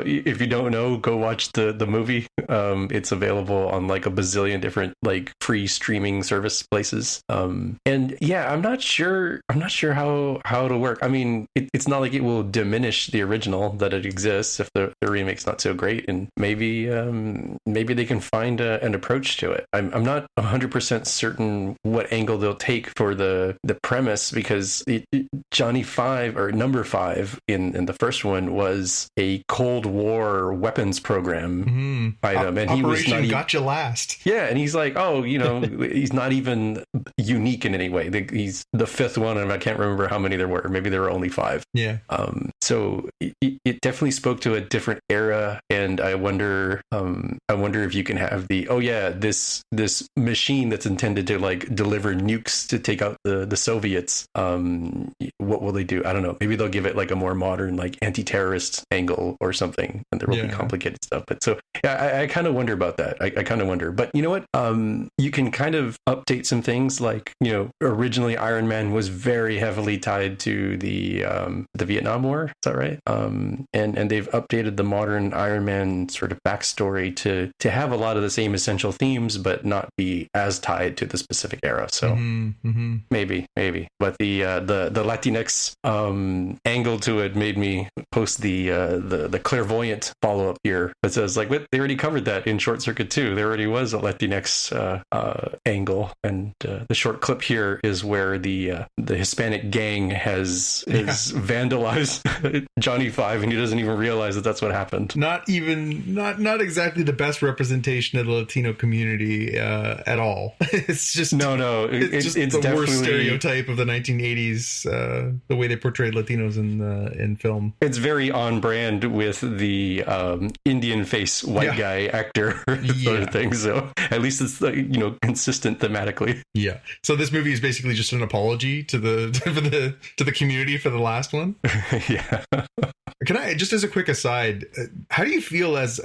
if you don't know, go watch the movie. It's available on like a bazillion different like free streaming service places. And yeah, I'm not sure how it'll work. I mean, it's not like it will diminish the original that it exists if the remake's not so great, and maybe they can find an approach to it. I'm not 100% certain what angle they'll take for the premise, because Johnny 5 or number 5 in the first one was a Cold War weapons program item, and he was not Gotcha Last. Yeah, and he's like, he's not even unique in any way. He's the fifth one, and I can't remember how many there were. Maybe there were only 5. Yeah. So it definitely spoke to a different era, and I wonder if you can have this machine that's intended to like deliver nukes to take out the Soviets. What will they do? I don't know. Maybe they'll give it like a more modern like anti-terrorist angle or something, and there will be complicated stuff. But so yeah, I kind of wonder about that. I kind of wonder. But you know what? You can kind of update some things. Like, originally Iron Man was very heavily tied to the Vietnam War. Is that right? And they've updated the modern Iron Man sort of backstory to have a lot of the same essential themes, but not be as tied to the specific era. So maybe. But the Latinx angle to it made me post the clairvoyant follow up here that says like, they already covered that in Short Circuit 2. There already was a Latinx angle, and the short clip here is where the Hispanic gang has vandalized Johnny 5, and he doesn't even realize that that's what happened. Not exactly the best representation of the Latino community at all. It's just it's the worst stereotype of the 1980s. The way they portrayed Latinos in film. It's very on brand with the Indian face white guy actor sort of thing. So at least it's consistent thematically. Yeah. So this movie is basically just an apology to the community for the last one. Yeah. Can I, just as a quick aside, how do you feel as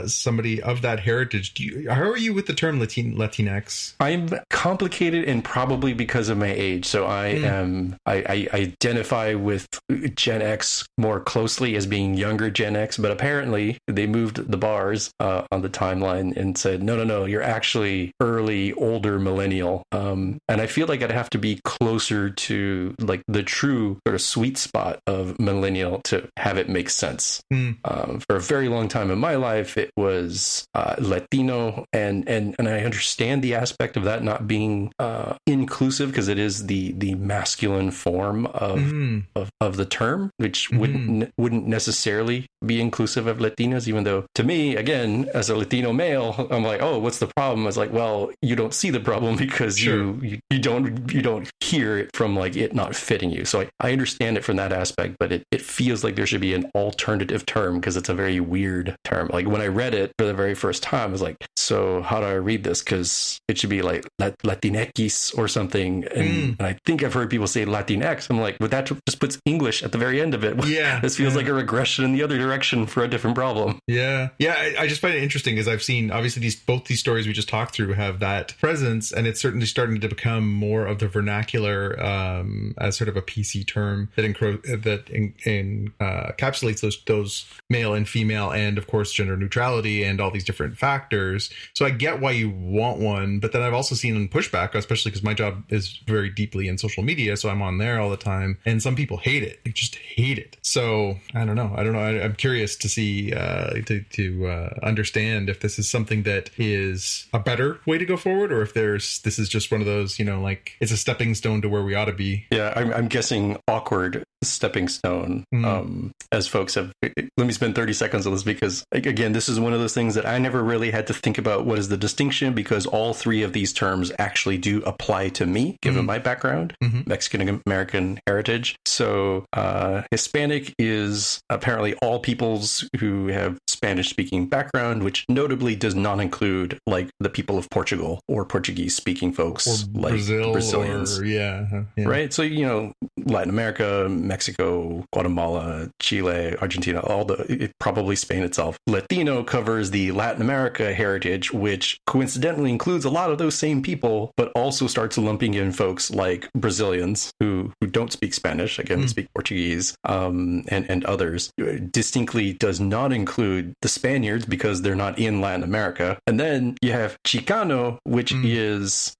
somebody of that heritage? How are you with the term Latinx? I'm complicated, and probably because of my age. So I identify with Gen X more closely as being younger Gen X, but apparently they moved the bars on the timeline and said, no, you're actually early, older millennial. And I feel like I'd have to be closer to like the true sort of sweet spot of millennial to have it make sense. For a very long time in my life, it was Latino, and I understand the aspect of that not being inclusive, because it is the masculine form of the term, which wouldn't necessarily be inclusive of Latinas, even though to me, again, as a Latino male, I'm like, oh, what's the problem? It's like, well, you don't see the problem because you don't hear it from like it not fitting you. So I understand it from that aspect, but it feels like like there should be an alternative term because it's a very weird term. Like when I read it for the very first time, I was like, so how do I read this? Because it should be like Latinx or something. And I think I've heard people say Latinx. I'm like, but that just puts English at the very end of it. Yeah. This feels like a regression in the other direction for a different problem. Yeah. Yeah. I just find it interesting because I've seen, obviously, both these stories we just talked through have that presence, and it's certainly starting to become more of the vernacular as sort of a PC term that encapsulates those male and female, and of course gender neutrality and all these different factors. So I get why you want one, but then I've also seen pushback, especially because my job is very deeply in social media, so I'm on there all the time, and some people hate it. They just hate it. So I don't know. I'm curious to see to understand if this is something that is a better way to go forward, or if this is just one of those, like it's a stepping stone to where we ought to be. Yeah, I'm guessing awkward stepping stone. As folks have, let me spend 30 seconds on this because, again, this is one of those things that I never really had to think about what is the distinction, because all three of these terms actually do apply to me, given my background, Mexican American heritage. So Hispanic is apparently all peoples who have Spanish speaking background, which notably does not include like the people of Portugal or Portuguese speaking folks, or like Brazilians. Yeah. Right. So, Latin America, Mexico, Guatemala, Chile, Argentina, probably Spain itself. Latino covers the Latin America heritage, which coincidentally includes a lot of those same people, but also starts lumping in folks like Brazilians who don't speak Spanish, again, speak Portuguese, and others. Distinctly does not include the Spaniards because they're not in Latin America. And then you have Chicano, which is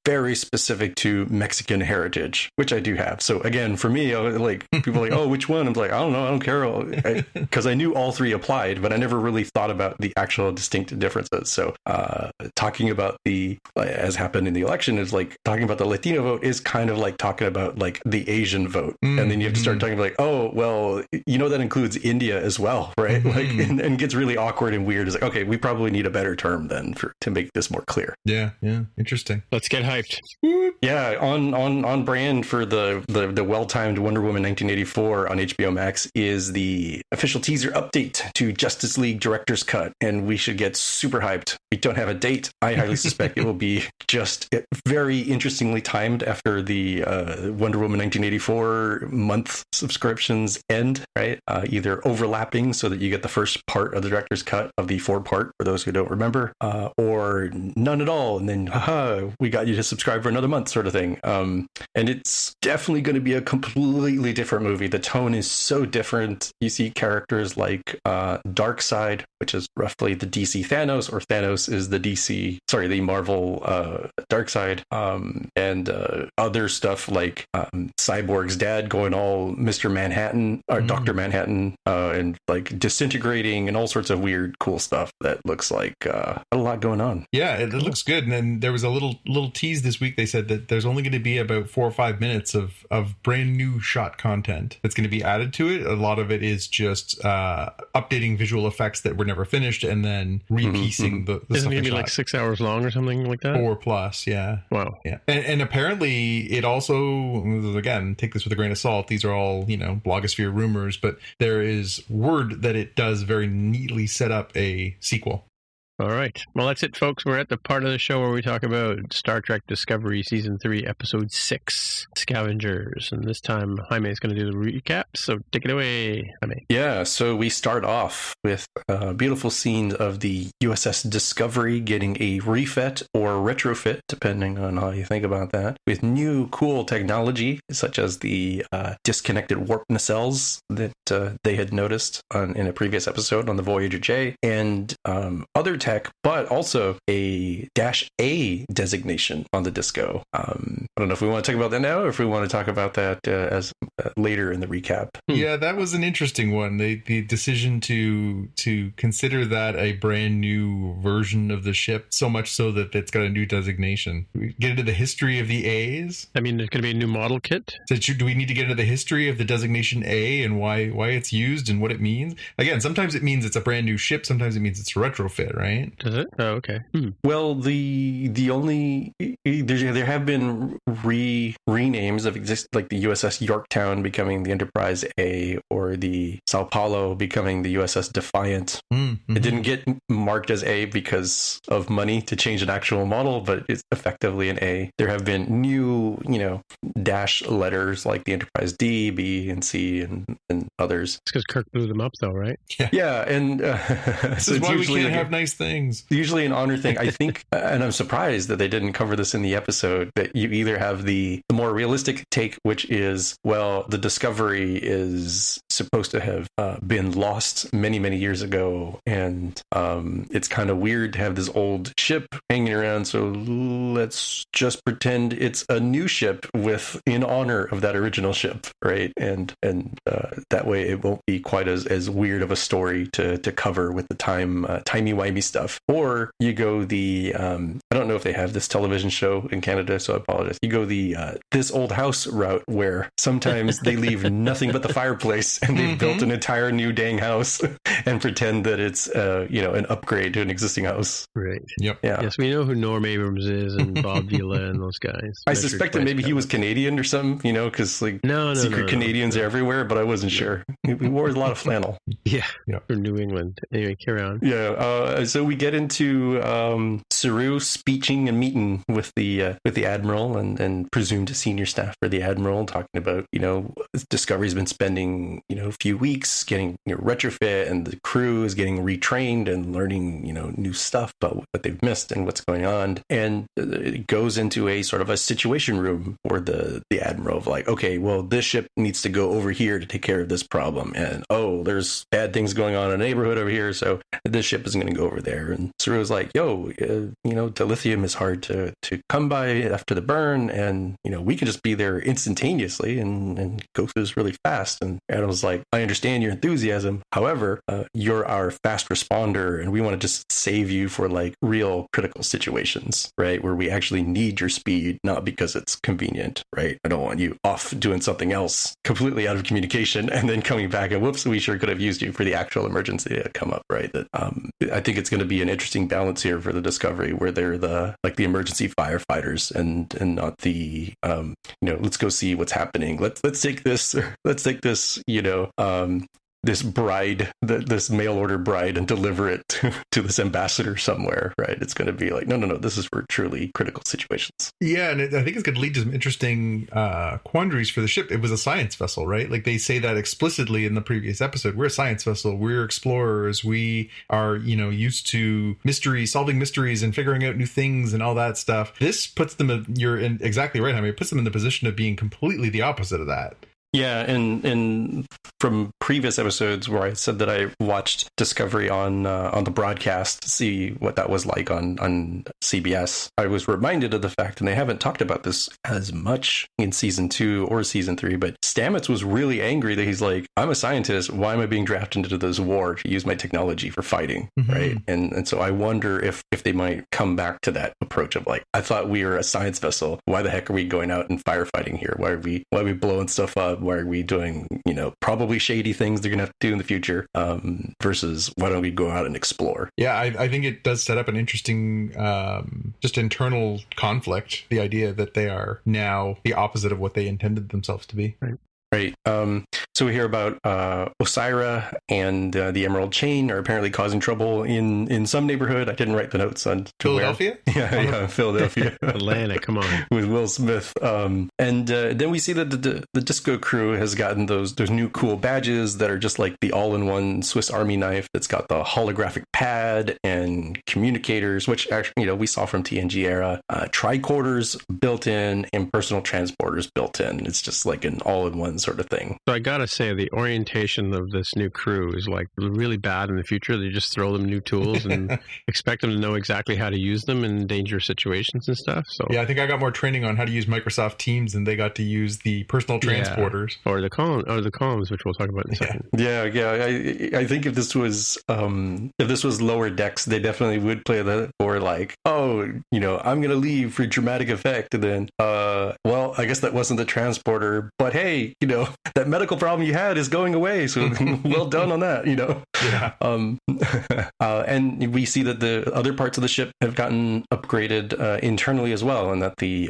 very specific to Mexican heritage, which I do have. So again, for me, like people are like, oh, which one? I'm like, I don't know. I don't care. Because I knew all three applied, but I never really thought about the actual distinct differences. So talking about as happened in the election, is like talking about the Latino vote is kind of like talking about like the Asian vote. And then you have to start talking like, oh, well, that includes India as well, right? Like, and gets really awkward and weird. It's like, okay, we probably need a better term then to make this more clear. Yeah. Interesting. Let's get hyped. Yeah, on brand for the well-timed Wonder Woman 1984 on HBO Max is the official teaser update to Justice League Director's Cut, and we should get super hyped. We don't have a date. I highly suspect it will be just very interestingly timed after the Wonder Woman 1984 month subscriptions end, right? Either overlapping so that you get the first part of the Director's Cut of the 4-part, for those who don't remember, or none at all, and then, we got you to subscribe for another month sort of thing. And it's definitely going to be a completely different movie. The tone is so different. You see characters like Darkseid, which is roughly the DC Thanos, or Thanos is the Marvel Darkseid, and other stuff like Cyborg's dad going all Mr. Manhattan or Dr. Manhattan, and like disintegrating and all sorts of weird, cool stuff that looks like a lot going on. Yeah, it looks good. And then there was a little tease this week. They said that there's only going to be about 4 or 5 minutes of brand new shot content that's going to be added to it. A lot of it is just updating visual effects that were never finished, and then repiecing the Isn't stuff it going to be shot. like 6 hours long or something like that? 4+, yeah. Wow. Yeah. And apparently it also, again, take this with a grain of salt, these are all, blogosphere rumors, but there is word that it does very neatly set up a sequel. All right. Well, that's it, folks. We're at the part of the show where we talk about Star Trek Discovery Season 3, Episode 6, Scavengers. And this time, Jaime is going to do the recap, so take it away, Jaime. Yeah, so we start off with a beautiful scene of the USS Discovery getting a refit or retrofit, depending on how you think about that, with new cool technology, such as the disconnected warp nacelles that they had noticed in a previous episode on the Voyager J, and other tech, but also a -A designation on the Disco. I don't know if we want to talk about that now, or if we want to talk about that as later in the recap. Yeah, that was an interesting one. The decision to consider that a brand new version of the ship, so much so that it's got a new designation. We get into the history of the A's. I mean, there's going to be a new model kit. So do we need to get into the history of the designation A and why it's used and what it means? Again, sometimes it means it's a brand new ship. Sometimes it means it's a retrofit, right? Does it? Oh, okay. Well, the only there have been renames of like the USS Yorktown Crown becoming the Enterprise A or the Sao Paulo becoming the USS Defiant. Mm-hmm. It didn't get marked as A because of money to change an actual model, but it's effectively an A. There have been new, dash letters like the Enterprise D, B, and C, and others. It's because Kirk blew them up, though, right? Yeah, and this is why we can't have nice things. Usually an honor thing. I think, and I'm surprised that they didn't cover this in the episode, that you either have the more realistic take, which is, well, the Discovery is supposed to have been lost many, many years ago, and it's kind of weird to have this old ship hanging around, so let's just pretend it's a new ship in honor of that original ship, right? And that way it won't be quite as weird of a story to cover with the timey-wimey stuff. Or you go the I don't know if they have this television show in Canada, so I apologize. You go the this old house route, where sometimes they leave nothing but the fireplace and they've built an entire new dang house and pretend that it's an upgrade to an existing house. Right. Yep. Yeah. Yes, we know who Norm Abrams is and Bob Vila and those guys. I suspect that maybe he was Canadian or something, because secret Canadians are everywhere, but I wasn't sure. He wore a lot of flannel. Yeah. From New England. Anyway, carry on. Yeah. So we get into Saru speeching and meeting with the Admiral and presumed senior staff for the Admiral, talking about, Discovery's been spending, a few weeks getting retrofit, and the crew is getting retrained and learning, new stuff about what they've missed and what's going on. And it goes into a sort of a situation room for the Admiral of like, okay, well, this ship needs to go over here to take care of this problem. And, there's bad things going on in the neighborhood over here, so this ship isn't going to go over there. And Saru's like, dilithium is hard to come by after the burn, and, we can just be there instantaneously and go through this really fast. And Adam's like, I understand your enthusiasm. However, you're our fast responder, and we want to just save you for like real critical situations, right? Where we actually need your speed, not because it's convenient, right? I don't want you off doing something else completely out of communication and then coming back and whoops, we sure could have used you for the actual emergency to come up, right? That I think it's going to be an interesting balance here for the Discovery, where they're the emergency firefighters and not the let's go see what's happening. Let's take this this bride, this mail order bride, and deliver it to this ambassador somewhere, right? It's going to be like, no, this is for truly critical situations. Yeah, and I think it's going to lead to some interesting quandaries for the ship. It was a science vessel, right? Like they say that explicitly in the previous episode. We're a science vessel. We're explorers. We are, used to solving mysteries and figuring out new things and all that stuff. This puts them, you're exactly right, Jaime. It puts them in the position of being completely the opposite of that. Yeah, and from previous episodes where I said that I watched Discovery on the broadcast to see what that was like on CBS, I was reminded of the fact, and they haven't talked about this as much in season 2 or season 3, but Stamets was really angry that he's like, I'm a scientist, why am I being drafted into this war to use my technology for fighting, right? And so I wonder if they might come back to that approach of like, I thought we were a science vessel, why the heck are we going out and firefighting here? Why are we blowing stuff up? Why are we doing, probably shady things they're going to have to do in the future versus why don't we go out and explore? Yeah, I think it does set up an interesting just internal conflict, the idea that they are now the opposite of what they intended themselves to be. Right. So we hear about Osira and the Emerald Chain are apparently causing trouble in some neighborhood. I didn't write the notes on Philadelphia. Yeah, Philadelphia, Atlanta. Come on, with Will Smith. And then we see that the Disco crew has gotten those new cool badges that are just like the all-in-one Swiss Army knife that's got the holographic pad and communicators, which actually we saw from TNG era, tricorders built in and personal transporters built in. It's just like an all-in-one sort of thing. So I gotta say, the orientation of this new crew is like really bad in the future. They just throw them new tools and expect them to know exactly how to use them in dangerous situations and stuff. So yeah, I think I got more training on how to use Microsoft Teams than they got to use the personal transporters or the columns, which we'll talk about in a second. Yeah. I think if this was lower decks, they definitely would play that or like, I'm gonna leave for dramatic effect, and then well, I guess that wasn't the transporter, but hey, that medical problem you had is going away, so well done on that, Yeah. And we see that the other parts of the ship have gotten upgraded internally as well, and that the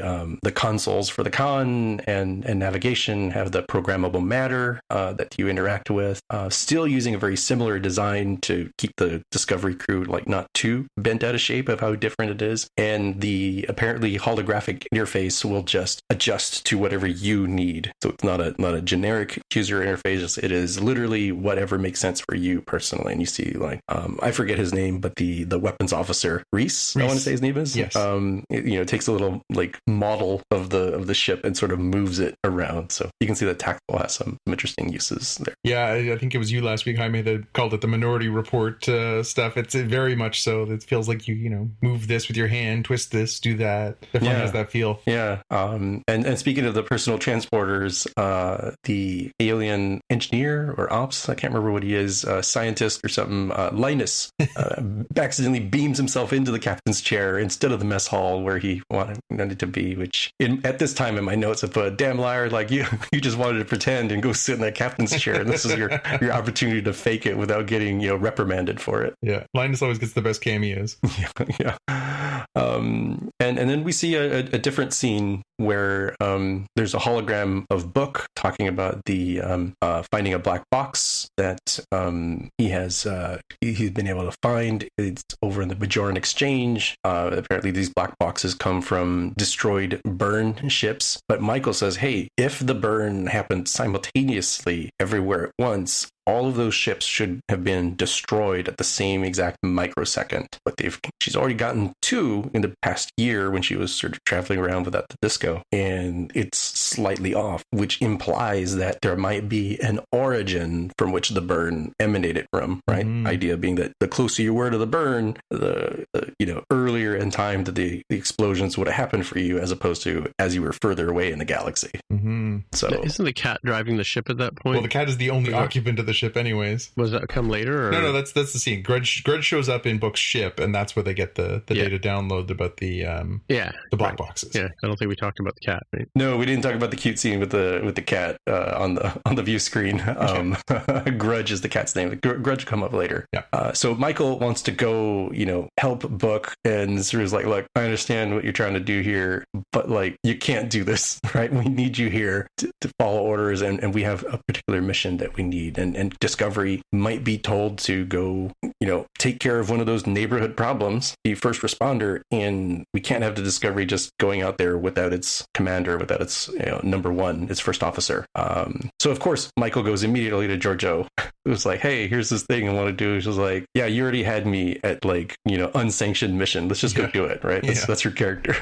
consoles for the con and navigation have the programmable matter that you interact with, still using a very similar design to keep the Discovery crew like not too bent out of shape of how different it is. And the apparently holographic interface will just adjust to whatever you need. So it's not a generic user interface. It is literally whatever makes sense for you personally. And you see like I forget his name, but the weapons officer Reese, I want to say his name is. Yes. It takes a little like model of the ship and sort of moves it around. So you can see that Tactile has some interesting uses there. Yeah, I think it was you last week, Jaime, that called it the Minority Report stuff. It's very much so. It feels like you move this with your hand, twist this, do that. Definitely has that feel. Yeah. And speaking of the personal transporters, the alien engineer or ops, I can't remember what he is, scientist or something, Linus, accidentally beams himself into the captain's chair instead of the mess hall where he wanted to be, which at this time in my notes I put, damn liar, like you just wanted to pretend and go sit in that captain's chair, and this is your opportunity to fake it without getting reprimanded for it. Yeah, Linus always gets the best cameos. Yeah. And then we see a different scene where there's a hologram of Book talking about the finding a black box that he's been able to find. It's over in the Bajoran Exchange. Apparently these black boxes come from destroyed burn ships. But Michael says, hey, if the burn happened simultaneously everywhere at once, all of those ships should have been destroyed at the same exact microsecond. But she's already gotten 2 in the past year when she was sort of traveling around without the disco. And it's slightly off, which implies that there might be an origin from which the burn emanated from, right? Idea being that the closer you were to the burn, the earlier in time that the explosions would have happened for you, as opposed to as you were further away in the galaxy. So isn't the cat driving the ship at that point? Well, the cat is the only occupant of the ship anyways. Was that come later? Or? No, that's the scene. Grudge shows up in Book's ship, and that's where they get the data download about the black boxes. Yeah, I don't think we talked about the cat, right? No, we didn't talk about the cute scene with the cat on the view screen. Grudge is the cat's name. Grudge will come up later. Yeah. So Michael wants to go, help Book, and sort of like, look, I understand what you're trying to do here, but like you can't do this, right? We need you here to follow orders, and we have a particular mission that we need, and Discovery might be told to go, take care of one of those neighborhood problems, be first responder, and we can't have the Discovery just going out there without its commander, without its number one, its first officer. So of course Michael goes immediately to Giorgio. It was like, hey, here's this thing I want to do. She was like, yeah, you already had me at like unsanctioned mission. Let's just go do it, right? That's your character.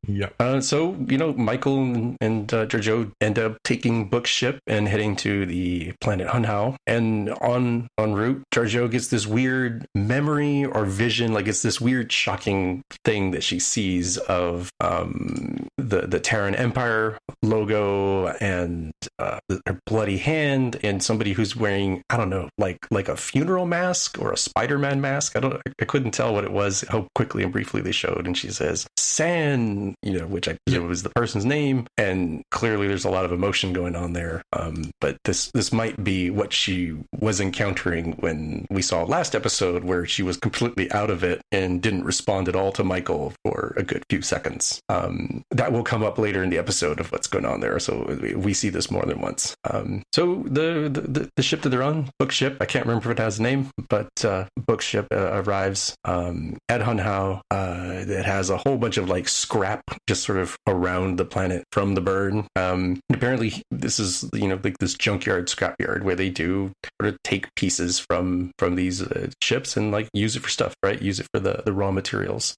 Yeah. So Michael and Giorgio end up taking Book's ship and heading to the planet Hunhao. And en route, Giorgio gets this weird memory or vision, like it's this weird, shocking thing that she sees of the Terran Empire logo and her bloody hand, and somebody who's wearing, I don't know, like a funeral mask or a Spider-Man mask. I couldn't tell what it was, how quickly and briefly they showed. And she says, San, which I presume was the person's name. And clearly there's a lot of emotion going on there. But this might be what she was encountering when we saw last episode, where she was completely out of it and didn't respond at all to Michael for a good few seconds. That will come up later in the episode of what's going on there. So we see this more than once. So the ship that they're on, Book's ship, I can't remember if it has a name, but Book's ship arrives at Hunhao. It has a whole bunch of like scrap just sort of around the planet from the burn. Apparently this is like this junkyard, scrapyard, where they do sort of take pieces from these ships and like use it for stuff, right? Use it for the raw materials.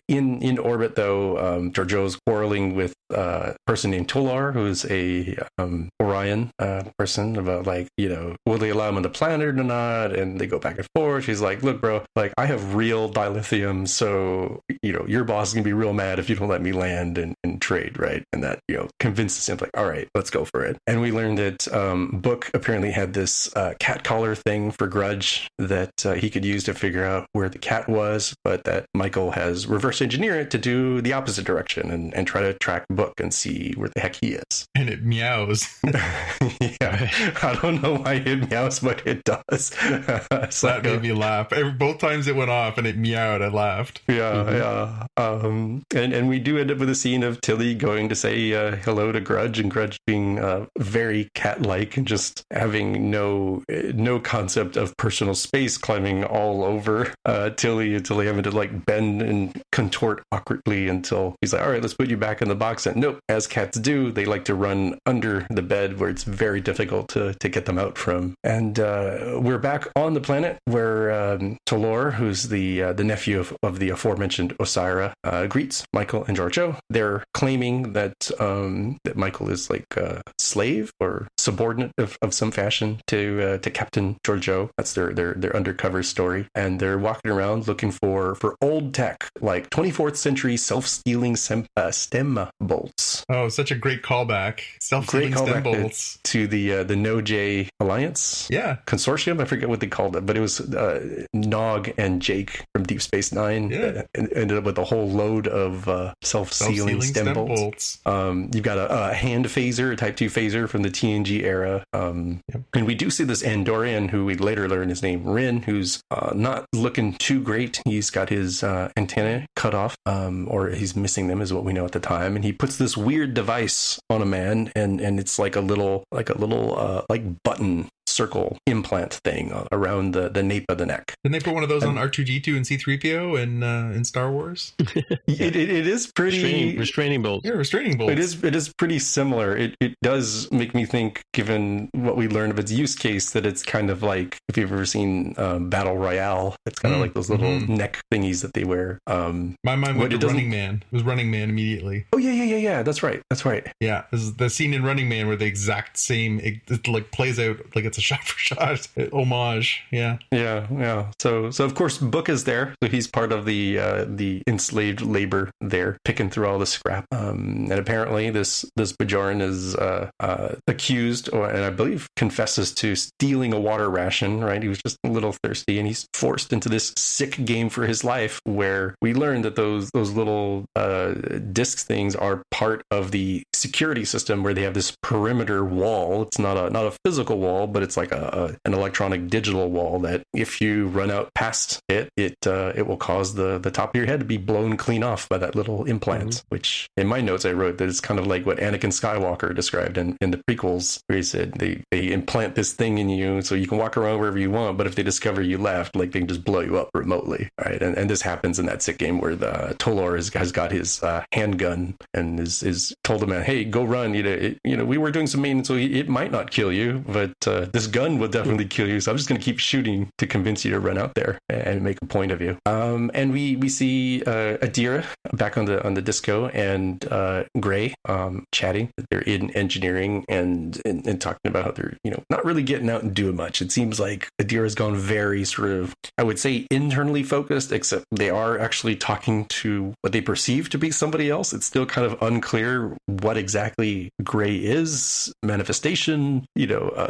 In orbit though, Giorgio's quarreling with a person named THOR, who's a Orion person, about like, will they allow him on the planet or not? And they go back and forth. She's like, look, bro, like I have real dilithium, so your boss is gonna be real mad if you don't let me land and trade, right? And that convinces him, like, all right, let's go for it. And we learned that Book apparently had this cat collar thing for Grudge that he could use to figure out where the cat was, but that Michael has reverse engineered it to do the opposite direction and try to track Book and can't see where the heck he is. And it meows. Yeah, I don't know why it meows, but it does. That made me laugh. Both times it went off and it meowed, I laughed. Yeah. And we do end up with a scene of Tilly going to say hello to Grudge, and Grudge being very cat-like and just having no concept of personal space, climbing all over Tilly until having to like bend and contort awkwardly until he's like, all right, let's put you back in the box. And nope, as cats do, they like to run under the bed where it's very difficult to get them out from. And we're back on the planet where THOR, who's the nephew of the aforementioned Osira, greets Michael and Giorgio. They're claiming that Michael is like a slave or subordinate of some fashion to Captain Giorgio. That's their undercover story. And they're walking around looking for old tech, like 24th century self-stealing stem bolts. Oh, such a great callback. Self-stealing stem bolts. To the No-J Alliance consortium. I forget what they called it, but it was Nog and Jake from Deep Space Nine. Yeah. Ended up with a whole load of self-sealing stem bolts. You've got a hand phaser, a Type 2 phaser from the TNG era. And we do see this Andorian, who we later learn his name, Rin, who's not looking too great. He's got his antennae cut off, or he's missing them is what we know at the time. And he puts this weird device on a man, and it's like a little button circle implant thing around the nape of the neck. Didn't they put one of those on R2-D2 and C-3PO in Star Wars? It is pretty restraining bolts. Yeah, restraining bolts. It is pretty similar. It does make me think, given what we learned of its use case, that it's kind of like, if you've ever seen Battle Royale, it's kind of like those little neck thingies that they wear. My mind went to Running Man. It was Running Man immediately. Oh yeah. That's right. Yeah, this is the scene in Running Man where the exact same it like plays out like it's a shot for shot homage. Yeah. So of course Book is there, so he's part of the enslaved labor there, picking through all the scrap. And apparently this Bajoran is accused, and I believe confesses to stealing a water ration. Right, he was just a little thirsty, and he's forced into this sick game for his life, where we learn that those little disc things are part of the security system, where they have this perimeter wall. It's not a physical wall, but it's like an electronic digital wall that if you run out past it will cause the top of your head to be blown clean off by that little implant, which in my notes I wrote that it's kind of like what Anakin Skywalker described in the prequels, where he said they implant this thing in you so you can walk around wherever you want, but if they discover you left, like, they can just blow you up remotely, right? And this happens in that sick game where the THOR has got his handgun and is told the man, hey, go run. We were doing some maintenance, so it might not kill you, but this gun will definitely kill you, so I'm just going to keep shooting to convince you to run out there and make a point of you. And we see Adira back on the disco, and Gray chatting. They're in engineering and talking about how they're not really getting out and doing much. It seems like Adira's gone very sort of, I would say, internally focused, except they are actually talking to what they perceive to be somebody else. It's still kind of unclear what exactly Gray is. Manifestation,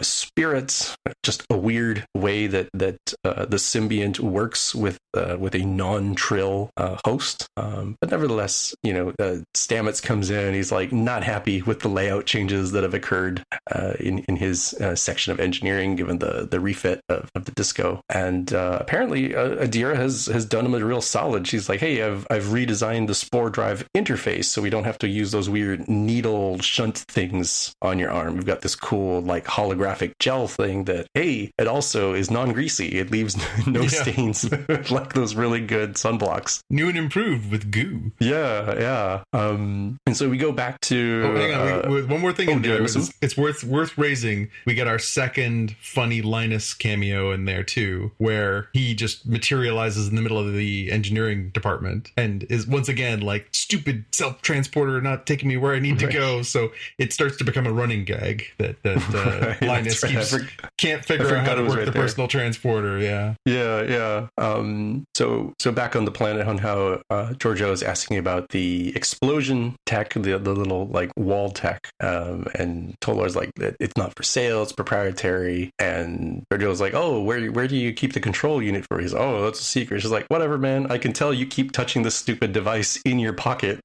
spirit, just a weird way that the symbiont works with a non-trill host. But nevertheless, Stamets comes in and he's like not happy with the layout changes that have occurred in his section of engineering, given the refit of the disco. And apparently Adira has done him a real solid. She's like, hey, I've redesigned the spore drive interface so we don't have to use those weird needle shunt things on your arm. We've got this cool like holographic gel thing that, hey, it also is non-greasy. It leaves no stains like those really good sunblocks. New and improved with goo. Yeah. And so we go back to... Oh, hang on. One more thing in there. It's worth raising. We get our second funny Linus cameo in there too, where he just materializes in the middle of the engineering department and is once again like, stupid self-transporter not taking me where I need to go. So it starts to become a running gag that right, Linus can't figure out how to work the personal transporter. Yeah. So back on the planet, on how Giorgio is asking about the explosion tech, the little like wall tech And Tolor's like, it's not for sale, it's proprietary. And Giorgio's like, oh, where do you keep the control unit for? He's like, oh, that's a secret. She's like, whatever, man. I can tell you keep touching this stupid device in your pocket,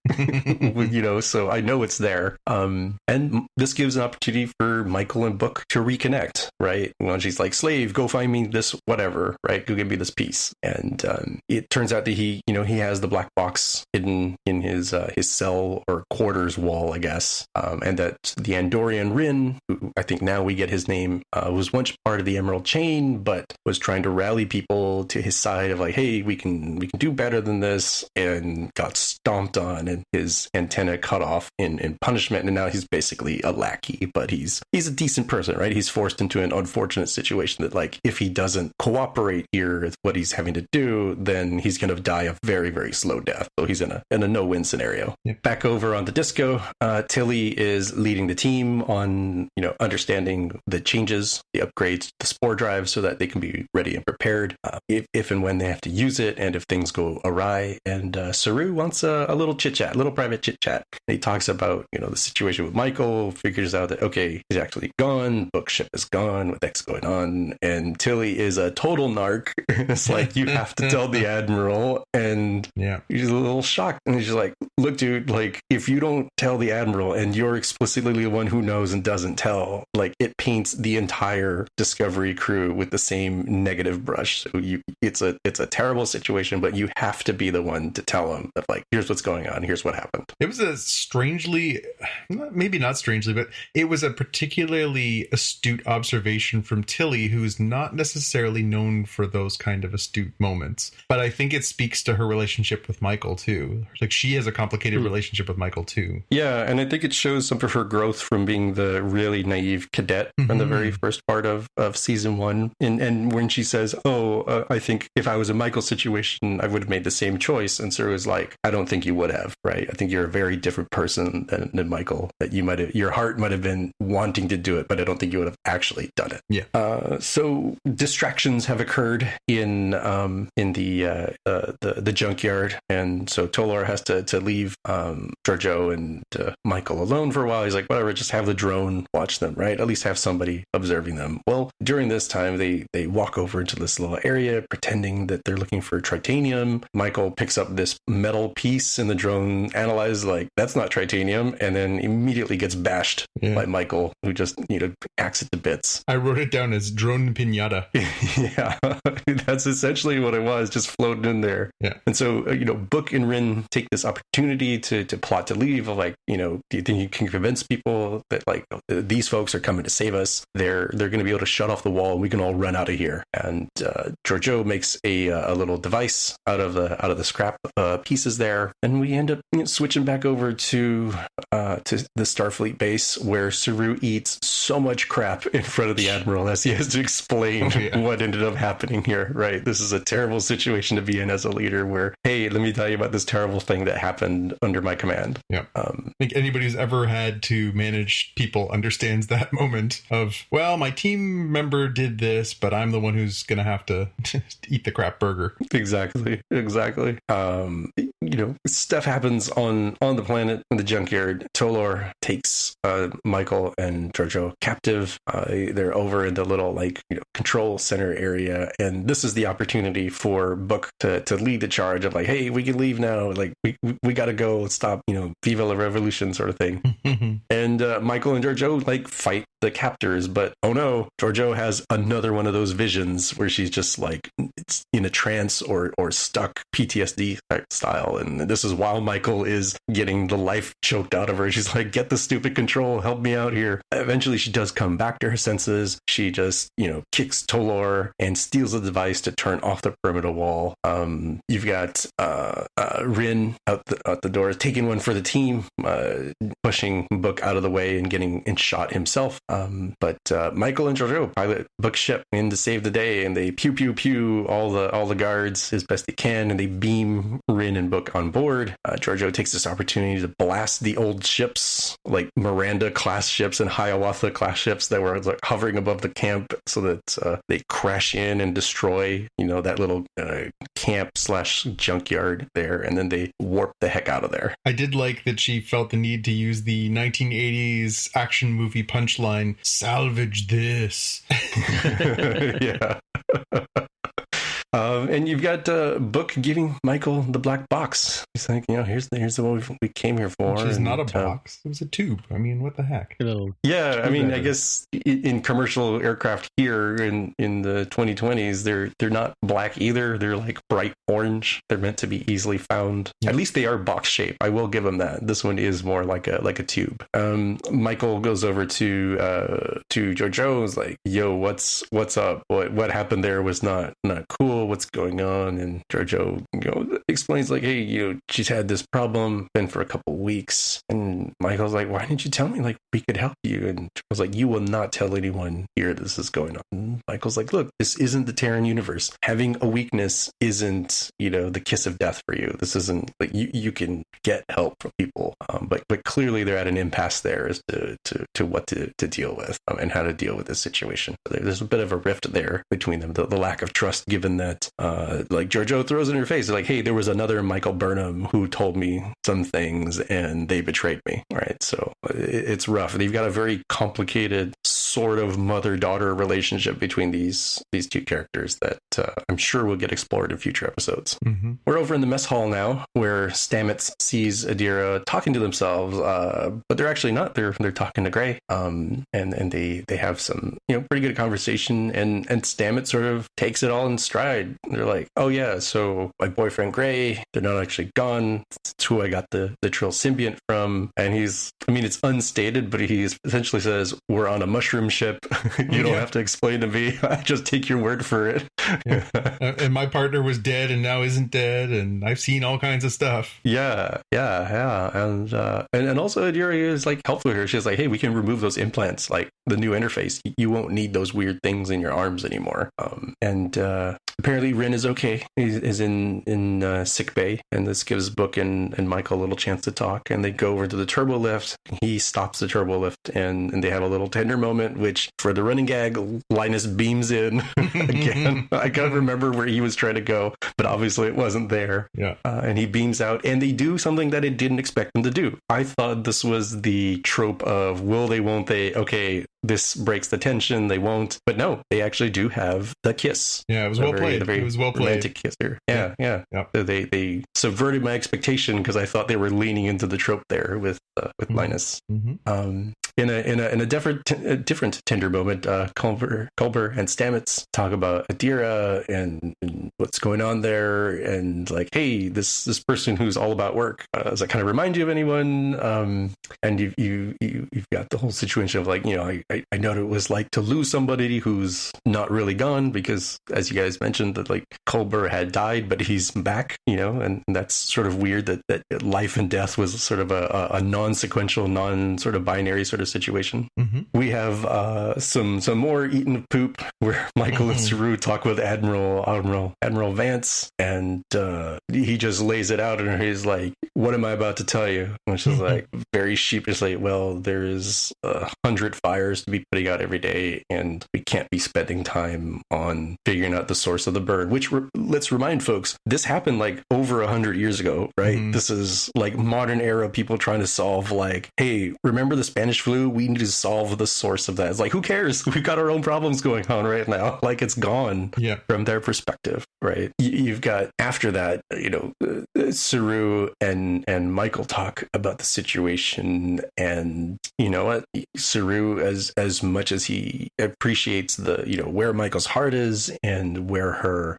so I know it's there. And this gives an opportunity for Michael and Book to reconnect, right? When she's like, slave, go find me this whatever, right? Go give me this piece. And it turns out that he has the black box hidden in his cell or quarters wall, I guess. And that the Andorian Rin, who I think now we get his name, was once part of the Emerald Chain, but was trying to rally people to his side of like, hey, we can do better than this, and got stomped on and his antenna cut off in punishment. And now he's basically a lackey, but he's a decent person, right? He's forced into an unfortunate situation that, like, if he doesn't cooperate here with what he's having to do, then he's going to die a very, very slow death. So he's in a no-win scenario. Yeah. Back over on the disco, Tilly is leading the team on, understanding the changes, the upgrades to the spore drive so that they can be ready and prepared if and when they have to use it, and if things go awry. And Saru wants a little chit-chat, a little private chit-chat. He talks about, the situation with Michael, figures out that, okay, he's actually gone, Bookship is gone, what the heck's going on? And Tilly is a total narc. It's like, you have to tell the Admiral. And he's a little shocked. And he's like, look, dude, like, if you don't tell the Admiral and you're explicitly the one who knows and doesn't tell, like, it paints the entire Discovery crew with the same negative brush. So it's a terrible situation, but you have to be the one to tell them that, like, here's what's going on, here's what happened. It was a strangely, maybe not strangely, but it was a particularly astute observation from Tilly, who's not necessarily known for those kind of astute moments. But I think it speaks to her relationship with Michael too. Like, she has a complicated relationship with Michael too. Yeah, and I think it shows some of her growth from being the really naive cadet from the very first part of season 1. And when she says, I think if I was in Michael's situation, I would have made the same choice. And Sarah was like, I don't think you would have, right? I think you're a very different person than Michael, that your heart might have been wanting to do it, but I don't think you would have actually done it. Yeah. So distractions have occurred in the junkyard. And so Tolar has to leave Giorgio and Michael alone for a while. He's like, whatever, just have the drone watch them, right? At least have somebody observing them. Well, during this time, they walk over into this little area pretending that they're looking for tritanium. Michael picks up this metal piece and the drone analyzes, like, that's not tritanium, and then immediately gets bashed by Michael, who just hacks it to bits. I wrote it down as drone pinata. Yeah, that's essentially what it was, just floating in there. Yeah. And so Book and Rin take this opportunity to plot to leave. Like, do you think you can convince people that, like, these folks are coming to save us? They're going to be able to shut off the wall and we can all run out of here. And Giorgio makes a little device out of the scrap pieces there, and we end up switching back over to the Starfleet base, where Saru eats so much crap in front of the Admiral as he has to explain what ended up happening here. Right, this is a terrible situation to be in as a leader, where, hey, let me tell you about this terrible thing that happened under my command. Yeah. I think anybody who's ever had to manage people understands that moment of, well, my team member did this, but I'm the one who's going to have to eat the crap burger. Exactly. Stuff happens on the planet, in the junkyard. Tolar takes Michael and Giorgio captive. They're over in the little, control center area, and this is the opportunity for Book to lead the charge of, like, hey, we can leave now. Like, we got to go. Let's stop, Viva la Revolution sort of thing. And Michael and Giorgio, fight the captors, but oh no, Giorgio has another one of those visions where she's just it's in a trance or stuck, PTSD style. And this is while Michael is getting the life choked out of her. She's like, get the stupid control, help me out here. Eventually she does come back to her senses. She just, kicks Tolar and steals the device to turn off the perimeter wall. You've got Rin out the door, taking one for the team, pushing Book out of the way and getting shot himself. But Michael and Giorgio pilot Book's ship in to save the day, and they pew pew pew all the guards as best they can, and they beam Rin and Book book on board, Giorgio takes this opportunity to blast the old ships, like Miranda class ships and Hiawatha class ships that were like hovering above the camp, so that they crash in and destroy, that little camp / junkyard there, and then they warp the heck out of there. I did like that she felt the need to use the 1980s action movie punchline, "Salvage this." Yeah. And you've got Book giving Michael the black box. He's like, here's the one we came here for. Which is not a box. It was a tube. I mean, what the heck? Yeah, I mean, I guess in commercial aircraft here in the 2020s, they're not black either. They're like bright orange. They're meant to be easily found. Yep. At least they are box shaped. I will give them that. This one is more like a tube. Michael goes over to Giorgio. Is like, yo, what's up? What happened there was not cool. What's going on? And Giorgio, explains like, hey, she's had this problem, been for a couple weeks. And Michael's like, why didn't you tell me? Like, we could help you. And I was like, you will not tell anyone here this is going on. And Michael's like, look, this isn't the Terran universe. Having a weakness isn't, the kiss of death for you. This isn't like you can get help from people. But clearly they're at an impasse there as to what to deal with and how to deal with this situation. There's a bit of a rift there between them, the lack of trust, given that like Giorgio throws it in her face, like, hey, there was another Michael Burnham who told me some things and they betrayed me, right? So it's rough. They've got a very complicated sort of mother-daughter relationship between these two characters that I'm sure will get explored in future episodes. Mm-hmm. We're over in the mess hall now, where Stamets sees Adira talking to themselves, but they're actually not. They're talking to Gray, and they have some pretty good conversation, and Stamets sort of takes it all in stride. They're like, oh yeah, so my boyfriend Gray, they're not actually gone. It's who I got the Trill symbiont from, and it's unstated, but he essentially says, we're on a mushroom ship. You don't have to explain to me. I just take your word for it. Yeah. And my partner was dead and now isn't dead, and I've seen all kinds of stuff. Yeah. And also Adira is like helpful here. She's like, hey, we can remove those implants, like the new interface. You won't need those weird things in your arms anymore. And apparently Rin is okay. He's in sick bay, and this gives Book and Michael a little chance to talk, and they go over to the turbo lift. He stops the turbo lift, and they have a little tender moment, which for the running gag, Linus beams in again. I can't remember where he was trying to go, but obviously it wasn't there. Yeah. And he beams out, and they do something that I didn't expect them to do. I thought this was the trope of will they, won't they? Okay, this breaks the tension. They won't. But no, they actually do have the kiss. Yeah, it was well played. It was well played. Romantic kiss here. Yeah. So they subverted my expectation because I thought they were leaning into the trope there with Linus. Mm-hmm. In a different tender moment, Culber and Stamets talk about Adira and what's going on there, and like, hey, this person who's all about work. Does that kind of remind you of anyone? And you've got the whole situation of like, I know what it was like to lose somebody who's not really gone, because as you guys mentioned, that like Culber had died, but he's back, and that's sort of weird that life and death was sort of a non-sequential, non-sort of binary sort of situation. Mm-hmm. We have some more eaten poop where Michael and Saru talk with Admiral Vance, and he just lays it out, and he's like, what am I about to tell you? Which is like very sheepishly, well, there's 100 fires to be putting out every day, and we can't be spending time on figuring out the source of the burn, which let's remind folks, this happened like over 100 years ago, right? Mm-hmm. This is like modern era people trying to solve like, hey, remember the Spanish flu? We need to solve the source of that. It's like, who cares? We've got our own problems going on right now. Like, it's gone from their perspective, right? You've got, after that, Saru and Michael talk about the situation, and you know what? Saru, as much as he appreciates the, where Michael's heart is and where her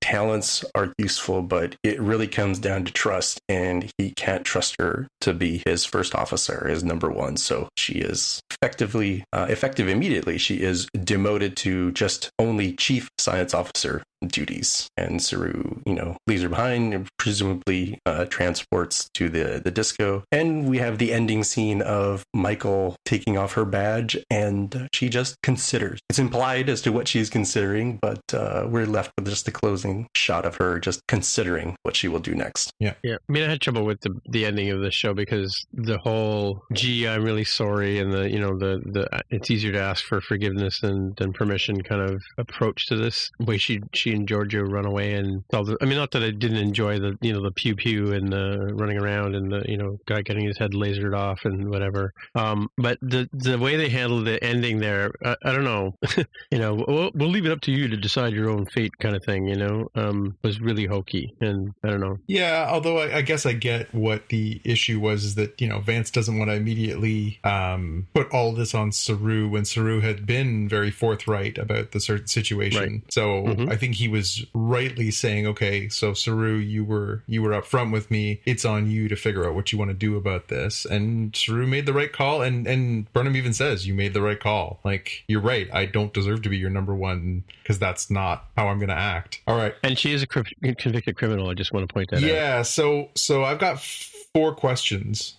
talents are useful, but it really comes down to trust, and he can't trust her to be his first officer, his number one. So she is effective immediately. She is demoted to just only chief science officer, duties. And Saru, leaves her behind and presumably transports to the disco. And we have the ending scene of Michael taking off her badge, and she just considers. It's implied as to what she's considering, but we're left with just the closing shot of her just considering what she will do next. Yeah. I mean, I had trouble with the ending of the show because the whole, gee, I'm really sorry, and the it's easier to ask for forgiveness than permission kind of approach to this way she and Giorgio run away, and not that I didn't enjoy the the pew pew and the running around and the guy getting his head lasered off and whatever, but the way they handled the ending there, I don't know. We'll leave it up to you to decide your own fate kind of thing, was really hokey, and I don't know. Yeah, although I guess I get what the issue was, is that Vance doesn't want to immediately put all this on Saru when Saru had been very forthright about the certain situation. Right. So I think he was rightly saying, okay, so Saru, you were upfront with me. It's on you to figure out what you want to do about this. And Saru made the right call, and Burnham even says, you made the right call. Like, you're right. I don't deserve to be your number one because that's not how I'm going to act. All right. And she is a convicted criminal. I just want to point that out. Yeah. So I've got 4 questions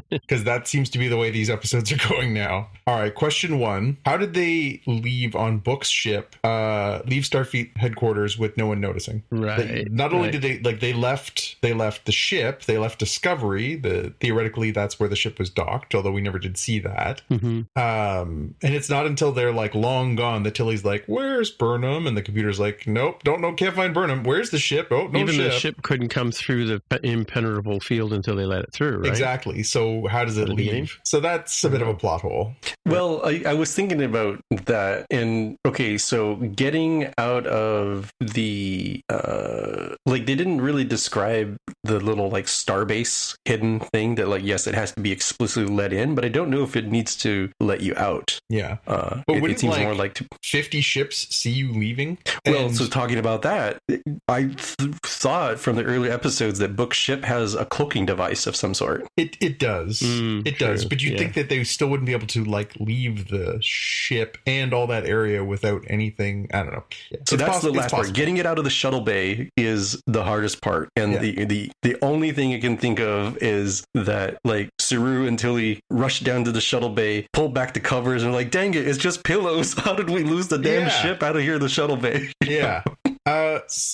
because that seems to be the way these episodes are going now. All right. Question 1. How did they leave on Book's ship, leave Starfleet headquarters with no one noticing? Right. Not only did they left the ship, they left Discovery. Theoretically, that's where the ship was docked, although we never did see that. And it's not until they're like long gone that Tilly's like, where's Burnham? And the computer's like, nope, can't find Burnham. Where's the ship? Oh, no Even ship. the ship couldn't come through the impenetrable field until they let it through, right? Exactly. So how does it leave? So that's a bit of a plot hole. Well, I was thinking about that, and okay, so getting out of the they didn't really describe the little like starbase hidden thing that yes, it has to be explicitly let in, but I don't know if it needs to let you out. Yeah, but it seems more like 50 ships see you leaving. Well, so talking about that, I thought from the early episodes that Book's ship has a cloaking device of some sort. It does. It true. does. But you'd think that they still wouldn't be able to leave the ship and all that area without anything. I don't know. Yeah. So that's the last part. Getting it out of the shuttle bay is the hardest part. And the only thing I can think of is that Saru and Tilly rush down to the shuttle bay, pull back the covers, and like, dang it, it's just pillows. How did we lose the damn ship out of here, the shuttle bay? Yeah.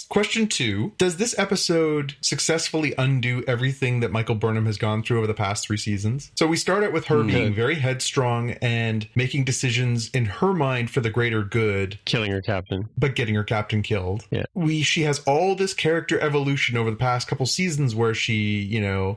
Question 2. Does this episode successfully undo everything that Michael Burnham has gone through over the past 3 seasons? So we start out with her being very headstrong and making decisions in her mind for the greater good. Killing her captain. But getting her captain killed. Yeah. She has all this character evolution over the past couple seasons where she,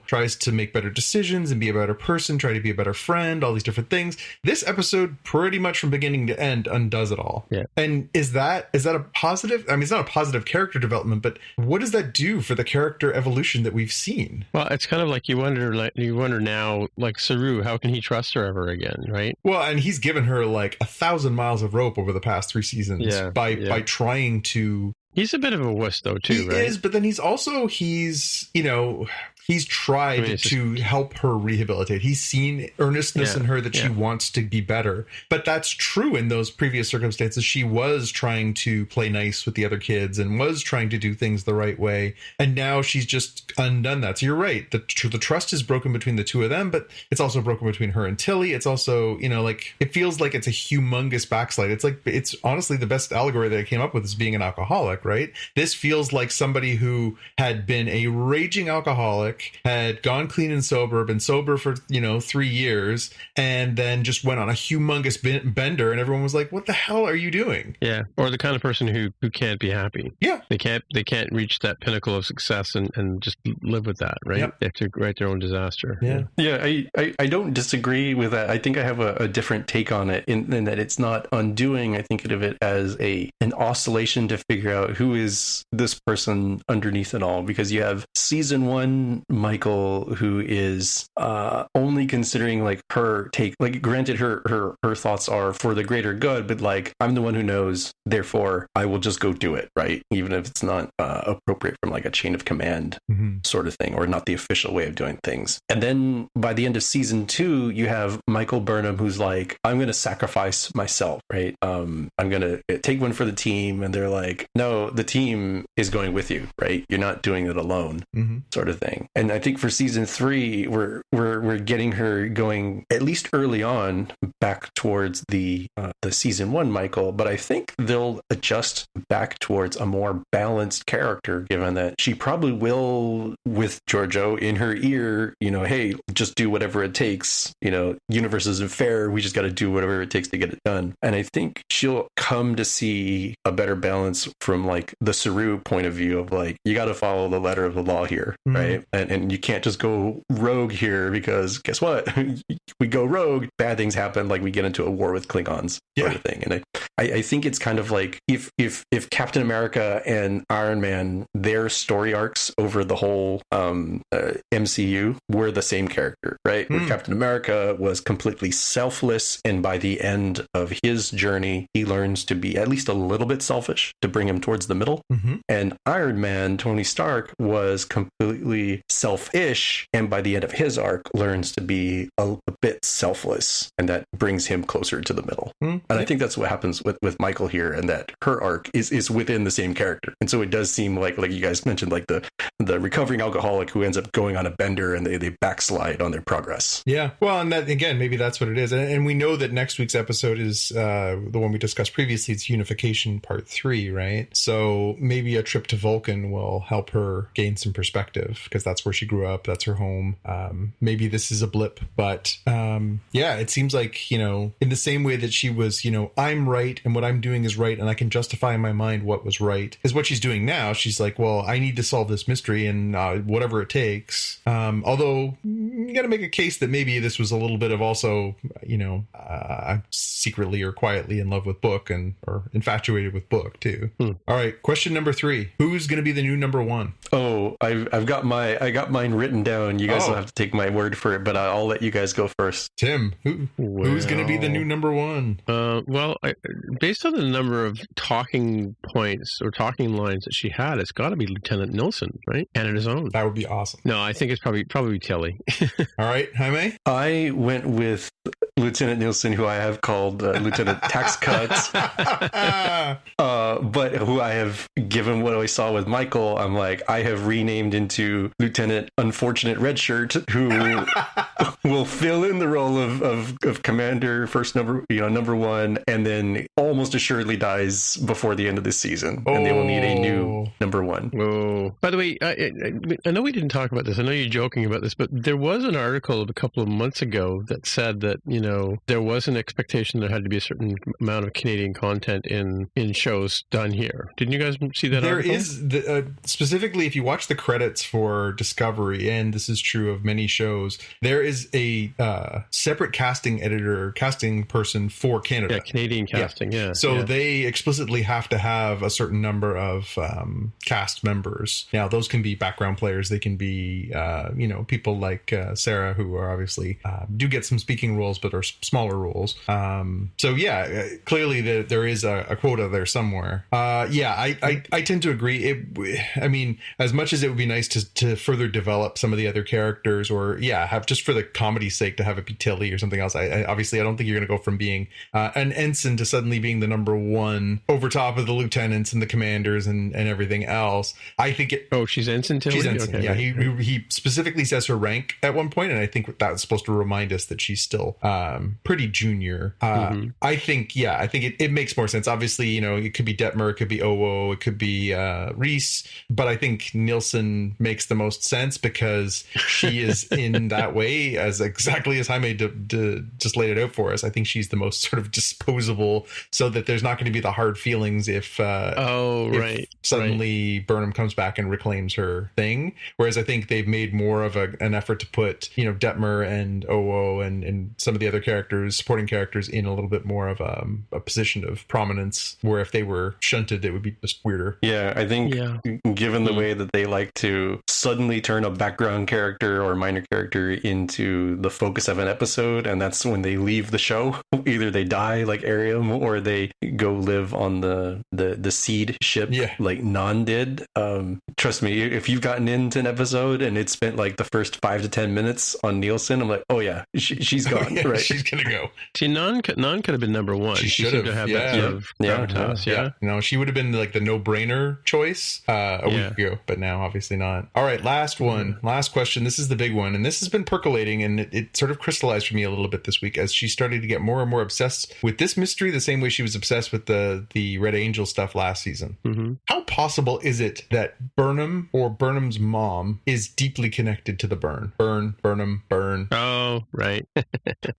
tries to make better decisions and be a better person, try to be a better friend, all these different things. This episode pretty much from beginning to end undoes it all. Yeah. And is that a positive? I mean, it's not a positive character development, but what does that do for the character evolution that we've seen? Well, it's kind of like you wonder now, Saru, how can he trust her ever again, right? Well, and he's given her 1,000 miles of rope over the past 3 seasons by trying to. He's a bit of a wuss, though, too, right? He is, but then he's tried to help her rehabilitate. He's seen earnestness in her that she wants to be better. But that's true in those previous circumstances. She was trying to play nice with the other kids and was trying to do things the right way. And now she's just undone that. So you're right. The trust is broken between the two of them, but it's also broken between her and Tilly. It's also, it feels like it's a humongous backslide. It's honestly the best allegory that I came up with is being an alcoholic, right? This feels like somebody who had been a raging alcoholic, had gone clean and sober, been sober for 3 years, and then just went on a humongous bender, and everyone was like, what the hell are you doing? Yeah. Or the kind of person who can't be happy. Yeah. They can't reach that pinnacle of success and just live with that, right? Yep. They have to write their own disaster. Yeah, I don't disagree with that. I think I have a different take on it in that it's not undoing. I think of it as an oscillation to figure out who is this person underneath it all, because you have season 1 Michael, who is only considering like her take, like granted her thoughts are for the greater good, but like I'm the one who knows, therefore I will just go do it, right? Even if it's not appropriate from like a chain of command sort of thing, or not the official way of doing things. And then by the end of season 2, you have Michael Burnham, who's like, I'm going to sacrifice myself, right? I'm going to take one for the team. And they're like, no, the team is going with you, right? You're not doing it alone, sort of thing. And I think for season 3, we're getting her going, at least early on, back towards the season 1 Michael. But I think they'll adjust back towards a more balanced character, given that she probably will, with Giorgio in her ear, you know, hey, just do whatever it takes. You know, universe isn't fair. We just got to do whatever it takes to get it done. And I think she'll come to see a better balance from like the Saru point of view of like, you got to follow the letter of the law here, right? And you can't just go rogue here, because guess what? We go rogue, bad things happen. Like we get into a war with Klingons, sort of thing. And I think it's kind of like if Captain America and Iron Man, their story arcs over the whole MCU were the same character, right? Where Captain America was completely selfless, and by the end of his journey, he learns to be at least a little bit selfish to bring him towards the middle. And Iron Man, Tony Stark, was completely selfish, and by the end of his arc, learns to be a bit selfless, and that brings him closer to the middle. And I think that's what happens with Michael here, and that her arc is within the same character. And so it does seem like you guys mentioned, like the recovering alcoholic who ends up going on a bender and they backslide on their progress. Yeah. Well, and that, again, maybe that's what it is. And we know that next week's episode is the one we discussed previously. It's Unification Part 3, right? So maybe a trip to Vulcan will help her gain some perspective, because that's where she grew up. That's her home. Maybe this is a blip, but yeah, it seems like, you know, in the same way that she was, you know, I'm right and what I'm doing is right and I can justify in my mind what was right, is what she's doing now. She's like, well, I need to solve this mystery, and whatever it takes. Although you got to make a case that maybe this was a little bit of also, you know, I'm secretly or quietly in love with Book, or infatuated with Book too. All right, question number 3: who's going to be the new number 1? Oh, I got mine written down. You guys will have to take my word for it, but I'll let you guys go first. Tim, who's going to be the new number 1? Well, based on the number of talking points or talking lines that she had, it's got to be Lieutenant Nilsson, right? Canada's own. That would be awesome. No, I think it's probably Tilly. All right, Jaime? I went with Lieutenant Nilsson, who I have called Lieutenant Tax Cuts, but who I have, given what I saw with Michael, I'm like, I have renamed into Lieutenant Unfortunate Redshirt, who will fill in the role of Commander number 1, and then almost assuredly dies before the end of this season, and they will need a new number 1. Oh, by the way, I know we didn't talk about this. I know you're joking about this, but there was an article a couple of months ago that said that, you know, there was an expectation there had to be a certain amount of Canadian content in shows done here. Didn't you guys see that article? There is, specifically, if you watch the credits for Discovery, and this is true of many shows, there is a separate casting person for Canada. Yeah, Canadian casting, yeah. So they explicitly have to have a certain number of cast members. Now, those can be background players. They can be, you know, people like Sarah, who are obviously do get some speaking roles, but are smaller roles. So yeah, clearly there is a quota there somewhere. I tend to agree. I mean, as much as it would be nice to further develop some of the other characters, or have just for the comedy's sake to have it be Tilly or something else. I obviously, I don't think you're going to go from being an ensign to suddenly being the number 1 over top of the lieutenants and the commanders and everything else. I think it. Oh, she's ensign Tilly? She's ensign. Okay. Yeah, he specifically says her rank at one point, and I think that was supposed to remind us that she's still pretty junior. I think it makes more sense. Obviously, you know, it could be Detmer, it could be Owo, it could be Reese, but I think Nilsson makes the most sense because she is in that way, as exactly as Jaime just laid it out for us. I think she's the most sort of disposable, so that there's not going to be the hard feelings if suddenly Burnham comes back and reclaims her thing. Whereas I think they've made more of an effort to put, you know, Detmer and Owo and some of the other supporting characters in a little bit more of a position of prominence, where if they were shunted, it would be just weirder. Yeah, I think given the way that they like to suddenly turn a background character or minor character into the focus of an episode, and that's when they leave the show. Either they die like Ariam, or they go live on the seed ship like Nan did. Trust me, if you've gotten into an episode and it spent like the first 5 to 10 minutes on Nielsen, I'm like, oh yeah, she's gone. Right, she's gonna go. See, Nan could have been number one. She should have that sort of gravitas. Yeah. No, she would have been like the no-brainer choice a week ago, but now obviously not. All right, last one, last question. This is the big one, and this has been percolating, and it sort of crystallized for me a little bit this week as she started to get more and more obsessed with this mystery, the same way she was obsessed with the Red Angel stuff last season. Mm-hmm. How possible is it that Burnham or Burnham's mom is deeply connected to the Burnham. Oh, right.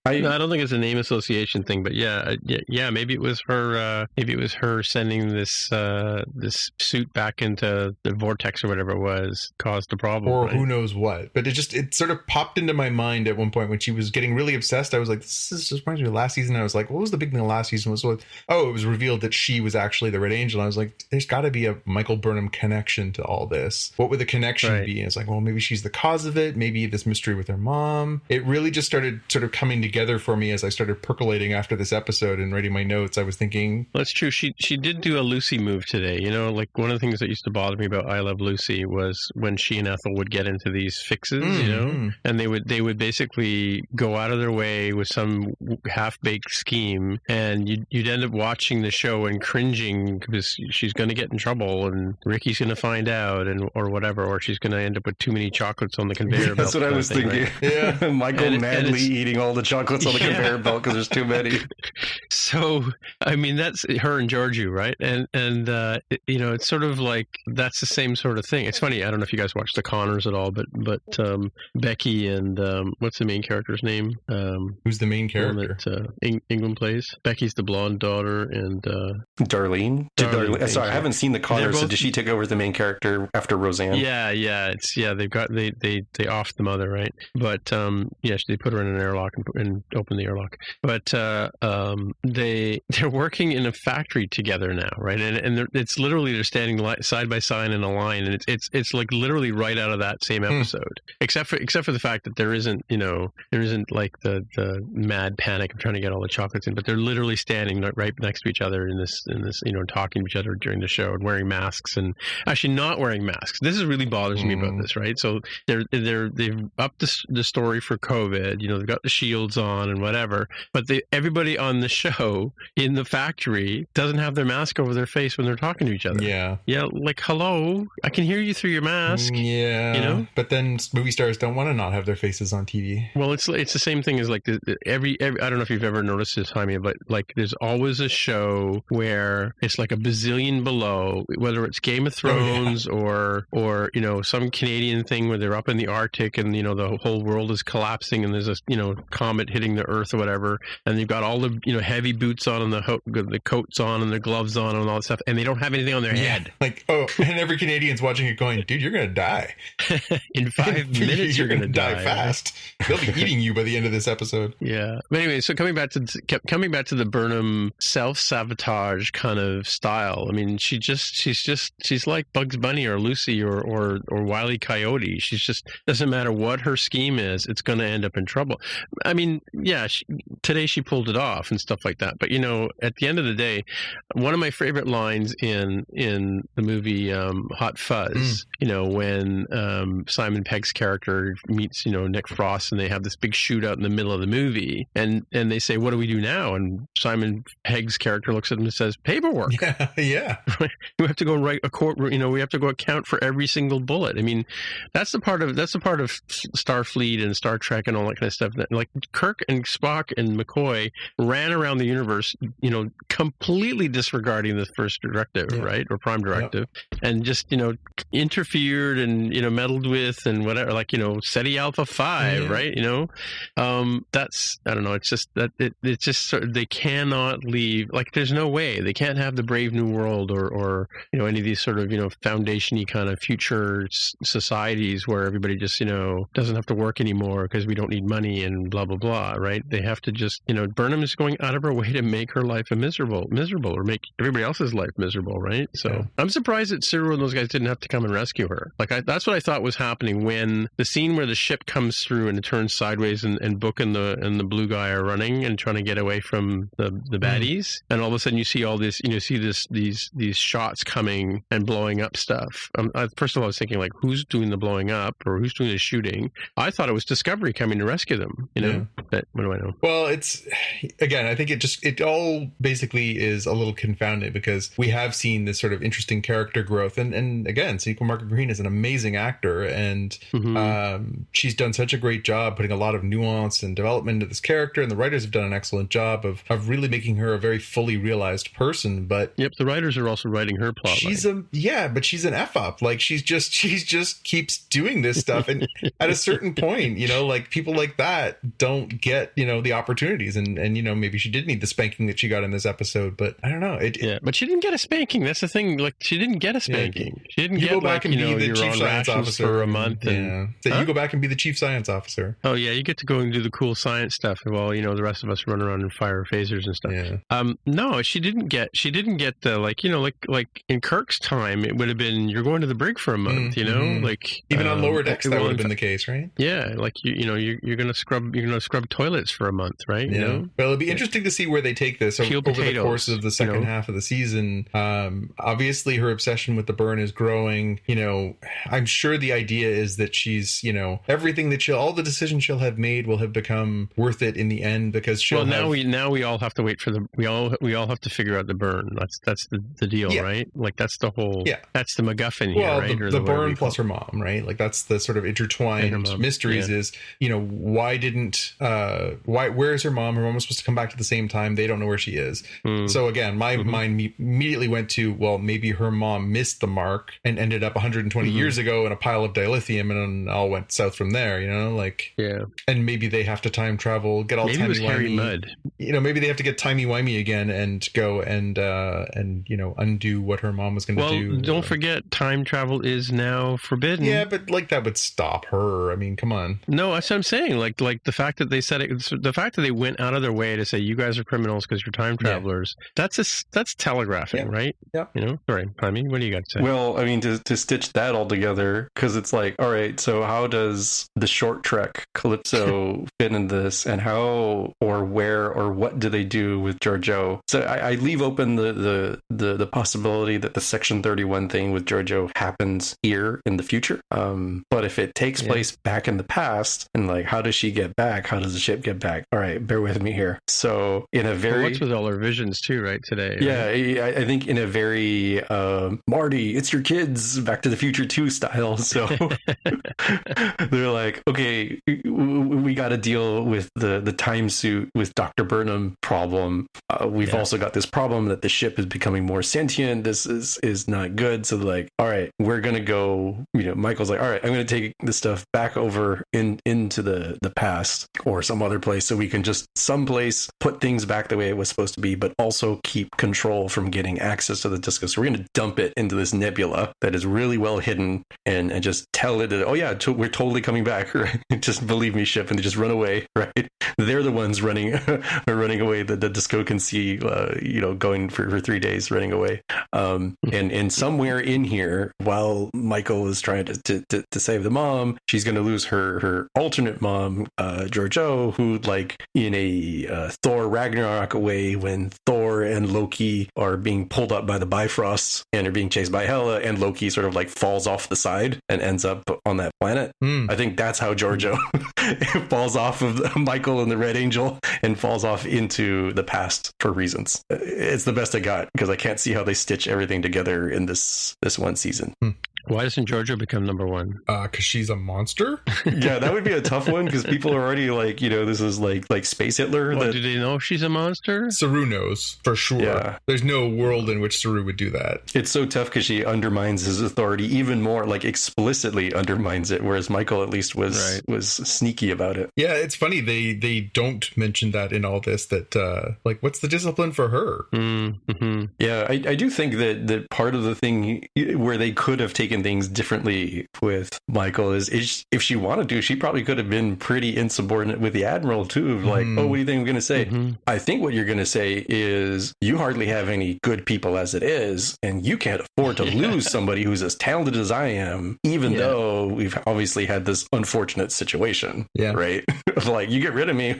I don't think it's a name association thing, but maybe it was her. Maybe it was her sending this suit back into the vortex or whatever it was caused the problem, or who knows what. But it sort of popped into my mind at one point when she was getting really obsessed. I was like, this just reminds me of last season. I was like, what was the big thing last season? It was revealed that she was actually the Red Angel. I was like, there's got to be a Michael Burnham connection to all this. What would the connection be? And it's like, well, maybe she's the cause of it. Maybe this mystery with her mom. It really just started sort of coming together for me as I started percolating after this episode and writing my notes. I was thinking, well, that's true. She did do a Lucy move today. You know, like one of the things that used to bother me about I Love Lucy was when she and Ethel would get into these fixes, you know, and they would basically go out of their way with some half-baked scheme, and you'd end up watching the show and cringing because she's going to get in trouble and Ricky's going to find out or whatever, or she's going to end up with too many chocolates on the conveyor belt. That's what I was thinking. Right? Yeah, Michael madly eating all the chocolates on the conveyor belt because there's too many. So, I mean, that's her and Georgiou, right? And you know, it's sort of like that's the same sort of thing. It's funny. I don't know if you guys watch The Connors at all, but Becky and what's the main character's name? Who's the main character? That England plays. Becky's the blonde daughter, and Darlene. Sorry, I haven't seen The Connors. So did she take over as the main character after Roseanne? Yeah. They've got they offed the mother, right? But they put her in an airlock and open the airlock. But they're working in a factory together now, right? And it's literally they're standing side by side in a line, and it's like literally right out of that same episode, except for the fact that there isn't like the mad panic of trying to get all the chocolates in, but they're literally standing right next to each other in this talking to each other during the show and wearing masks, and actually not wearing masks. This is really bothers me about this, right? So they've upped the story for COVID. You know, they've got the shields on and whatever, but everybody on the show in the factory doesn't have their mask over their face when they're talking to each other. Yeah, like, hello, I can hear you through your mask. Yeah, you know. But then movie stars don't want to not have their faces on TV. Well, it's the same thing as like every I don't know if you've ever noticed this, Jaime, but like there's always a show where it's like a bazillion below, whether it's Game of Thrones or you know, some Canadian thing where they're up in the Arctic and you know the whole world is collapsing and there's a comet hitting the Earth or whatever, and you've got all the heavy boots on and the coats on and the gloves on and all that stuff, and they don't have anything on their head. Like, and every Canadian's watching it going, dude, you're gonna die in 5 minutes. You're gonna die fast. They'll be eating you by the end of this episode. Yeah. But anyway, so coming back to the Burnham self-sabotage kind of style. I mean, she's like Bugs Bunny or Lucy or Wile E. Coyote. She's just doesn't matter what her scheme is, it's going to end up in trouble. I mean, yeah, today she pulled it off and stuff like that. But you know, at the end of the day, one of my favorite lines in the movie Hot Fuzz, you know, when Simon Pegg's character meets Nick Frost and they have this big shootout in the middle of the movie, and they say, "What do we do now?" And Simon Pegg's character looks at him and says, "Paperwork." Yeah. We have to go write a court. You know, we have to go account for every single bullet. I mean, that's the part of Starfleet and Star Trek and all that kind of stuff. That, like, Kirk and Spock and McCoy ran around the universe, you know, completely disregarding the first directive, right, or prime directive, and just interfered and meddled with and whatever, like SETI Alpha 5, right? That's, I don't know. It's just that it's just sort of, they cannot leave. Like, there's no way they can't have the Brave New World or any of these sort of foundation-y kind of future societies where everybody just doesn't have to work anymore because we don't need money and blah blah blah, right? They have to just Burnham is going out of her way way to make her life miserable, or make everybody else's life miserable, right? So I'm surprised that Saru and those guys didn't have to come and rescue her. Like, that's what I thought was happening when the scene where the ship comes through and it turns sideways, and Book and the blue guy are running and trying to get away from the baddies, and all of a sudden you see all this, these shots coming and blowing up stuff. First of all, I was thinking, like, who's doing the blowing up or who's doing the shooting? I thought it was Discovery coming to rescue them, But what do I know? Well, it's, again, I think it all basically is a little confounded because we have seen this sort of interesting character growth. And again, Sonequa Margaret Green is an amazing actor, and she's done such a great job putting a lot of nuance and development into this character, and the writers have done an excellent job of really making her a very fully realized person. But yep, the writers are also writing her plot. But she's an F-up. Like, she's just keeps doing this stuff, and at a certain point, like, people like that don't get the opportunities, and maybe she did need the spanking that she got in this episode, but I don't know. But she didn't get a spanking. That's the thing. Like, she didn't get a spanking. Yeah. She didn't get go back and be the chief science officer for a month. You go back and be the chief science officer. Oh yeah, you get to go and do the cool science stuff while the rest of us run around and fire phasers and stuff. Yeah. No, she didn't get the like in Kirk's time, it would have been, you're going to the brig for a month. Like, even on lower decks that would have been the case, right? Yeah, like you're gonna scrub toilets for a month, right? Well, it'll be interesting to see where they take this over the course of the second half of the season. Obviously, her obsession with the burn is growing. I'm sure the idea is that she's, everything that all the decisions she'll have made will have become worth it in the end, because she'll. Well, now we all have to wait for we all have to figure out the burn. That's the deal, right? Like, that's the whole. Yeah. That's the MacGuffin here, right? The burn plus her mom, right? Like, that's the sort of intertwined mysteries. Is why didn't where is her mom? Her mom was supposed to come back at the same time. They don't know where she is. So again, my mind immediately went to, well, maybe her mom missed the mark and ended up 120 years ago in a pile of dilithium, and all went south from there. And maybe they have to time travel, get all timey-wimey. Mud. Maybe they have to get timey-wimey again and go and undo what her mom was going to do. Well, don't forget, time travel is now forbidden. Yeah, but that would stop her. I mean, come on. No, that's what I'm saying. Like the fact that they said it, the fact that they went out of their way to say you guys are criminals because you're time travelers. Yeah. That's telegraphing, right? Yeah. Sorry, Jaime, what do you got to say? Well, I mean, to stitch that all together, because it's like, all right, so how does the short trek Calypso fit in this, and how or where or what do they do with Georgiou? So I leave open the possibility that the Section 31 thing with Georgiou happens here in the future. But if it takes place back in the past, and like, how does she get back? How does the ship get back? All right, bear with me here. So in a very... what's with all our visions too, right, today? Yeah, right? I think in a very Marty, it's your kids, Back to the Future 2 style. So they're like, okay, we got to deal with the time suit with Dr. Burnham problem. We've also got this problem that the ship is becoming more sentient. This is not good. So they're like, all right, we're going to go, Michael's like, all right, I'm going to take this stuff back over into the past or some other place, so we can just someplace put things back the way it was supposed to be, but also keep control from getting access to the disco. So we're going to dump it into this nebula that is really well hidden, and just tell it that, oh yeah, we're totally coming back, right? Just believe me, ship, and they just run away, right? They're the ones running away. The disco can see, going for 3 days, running away. And somewhere in here, while Michael is trying to save the mom, she's going to lose her alternate mom, Georgiou, who, like, in a Thor Ragnarok way, when Thor and Loki are being pulled up by the Bifrosts and are being chased by Hela, and Loki sort of like falls off the side and ends up on that planet. I think that's how Georgiou falls off of Michael and the Red Angel and falls off into the past for reasons. It's the best I got, because I can't see how they stitch everything together in this one season. Why doesn't Georgiou become number one? Because she's a monster? Yeah, that would be a tough one, because people are already like, this is like Space Hitler. Do they know she's a monster? Saru knows, for sure. Yeah. There's no world in which Saru would do that. It's so tough because she undermines his authority even more, like explicitly undermines it, whereas Michael at least was sneaky about it. Yeah, it's funny. They don't mention that in all this, that what's the discipline for her? Yeah, I do think that part of the thing where they could have taken taken things differently with Michael is if she wanted to, she probably could have been pretty insubordinate with the Admiral too. Like, oh, what do you think I'm going to say? I think what you're going to say is you hardly have any good people as it is, and you can't afford to lose somebody who's as talented as I am, even though we've obviously had this unfortunate situation, right? Like, you get rid of me.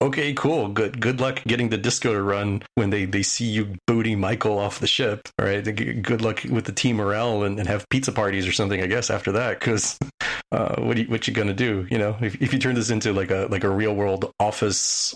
Okay, cool. Good luck getting the disco to run when they see you booting Michael off the ship. All right. Good luck with the team morale and have pizza parties or something, I guess, after that. Because what you gonna do? You know, if you turn this into like a real world office,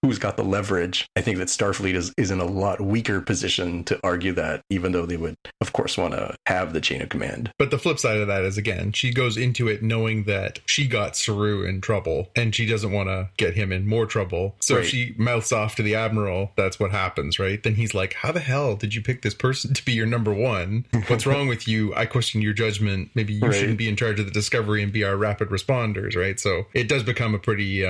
who's got the leverage? I think that Starfleet is in a lot weaker position to argue that, even though they would, of course, want to have the chain of command. But the flip side of that is, again, she goes into it knowing that she got Saru in trouble, and she doesn't want to get him in more trouble. So if she mouths off to the Admiral, that's what happens, right? Then he's like, how the hell did you pick this person to be your number one? What's wrong with you? I question your judgment. Maybe you shouldn't be in charge of the Discovery and be our rapid responders, right? So it does become a pretty,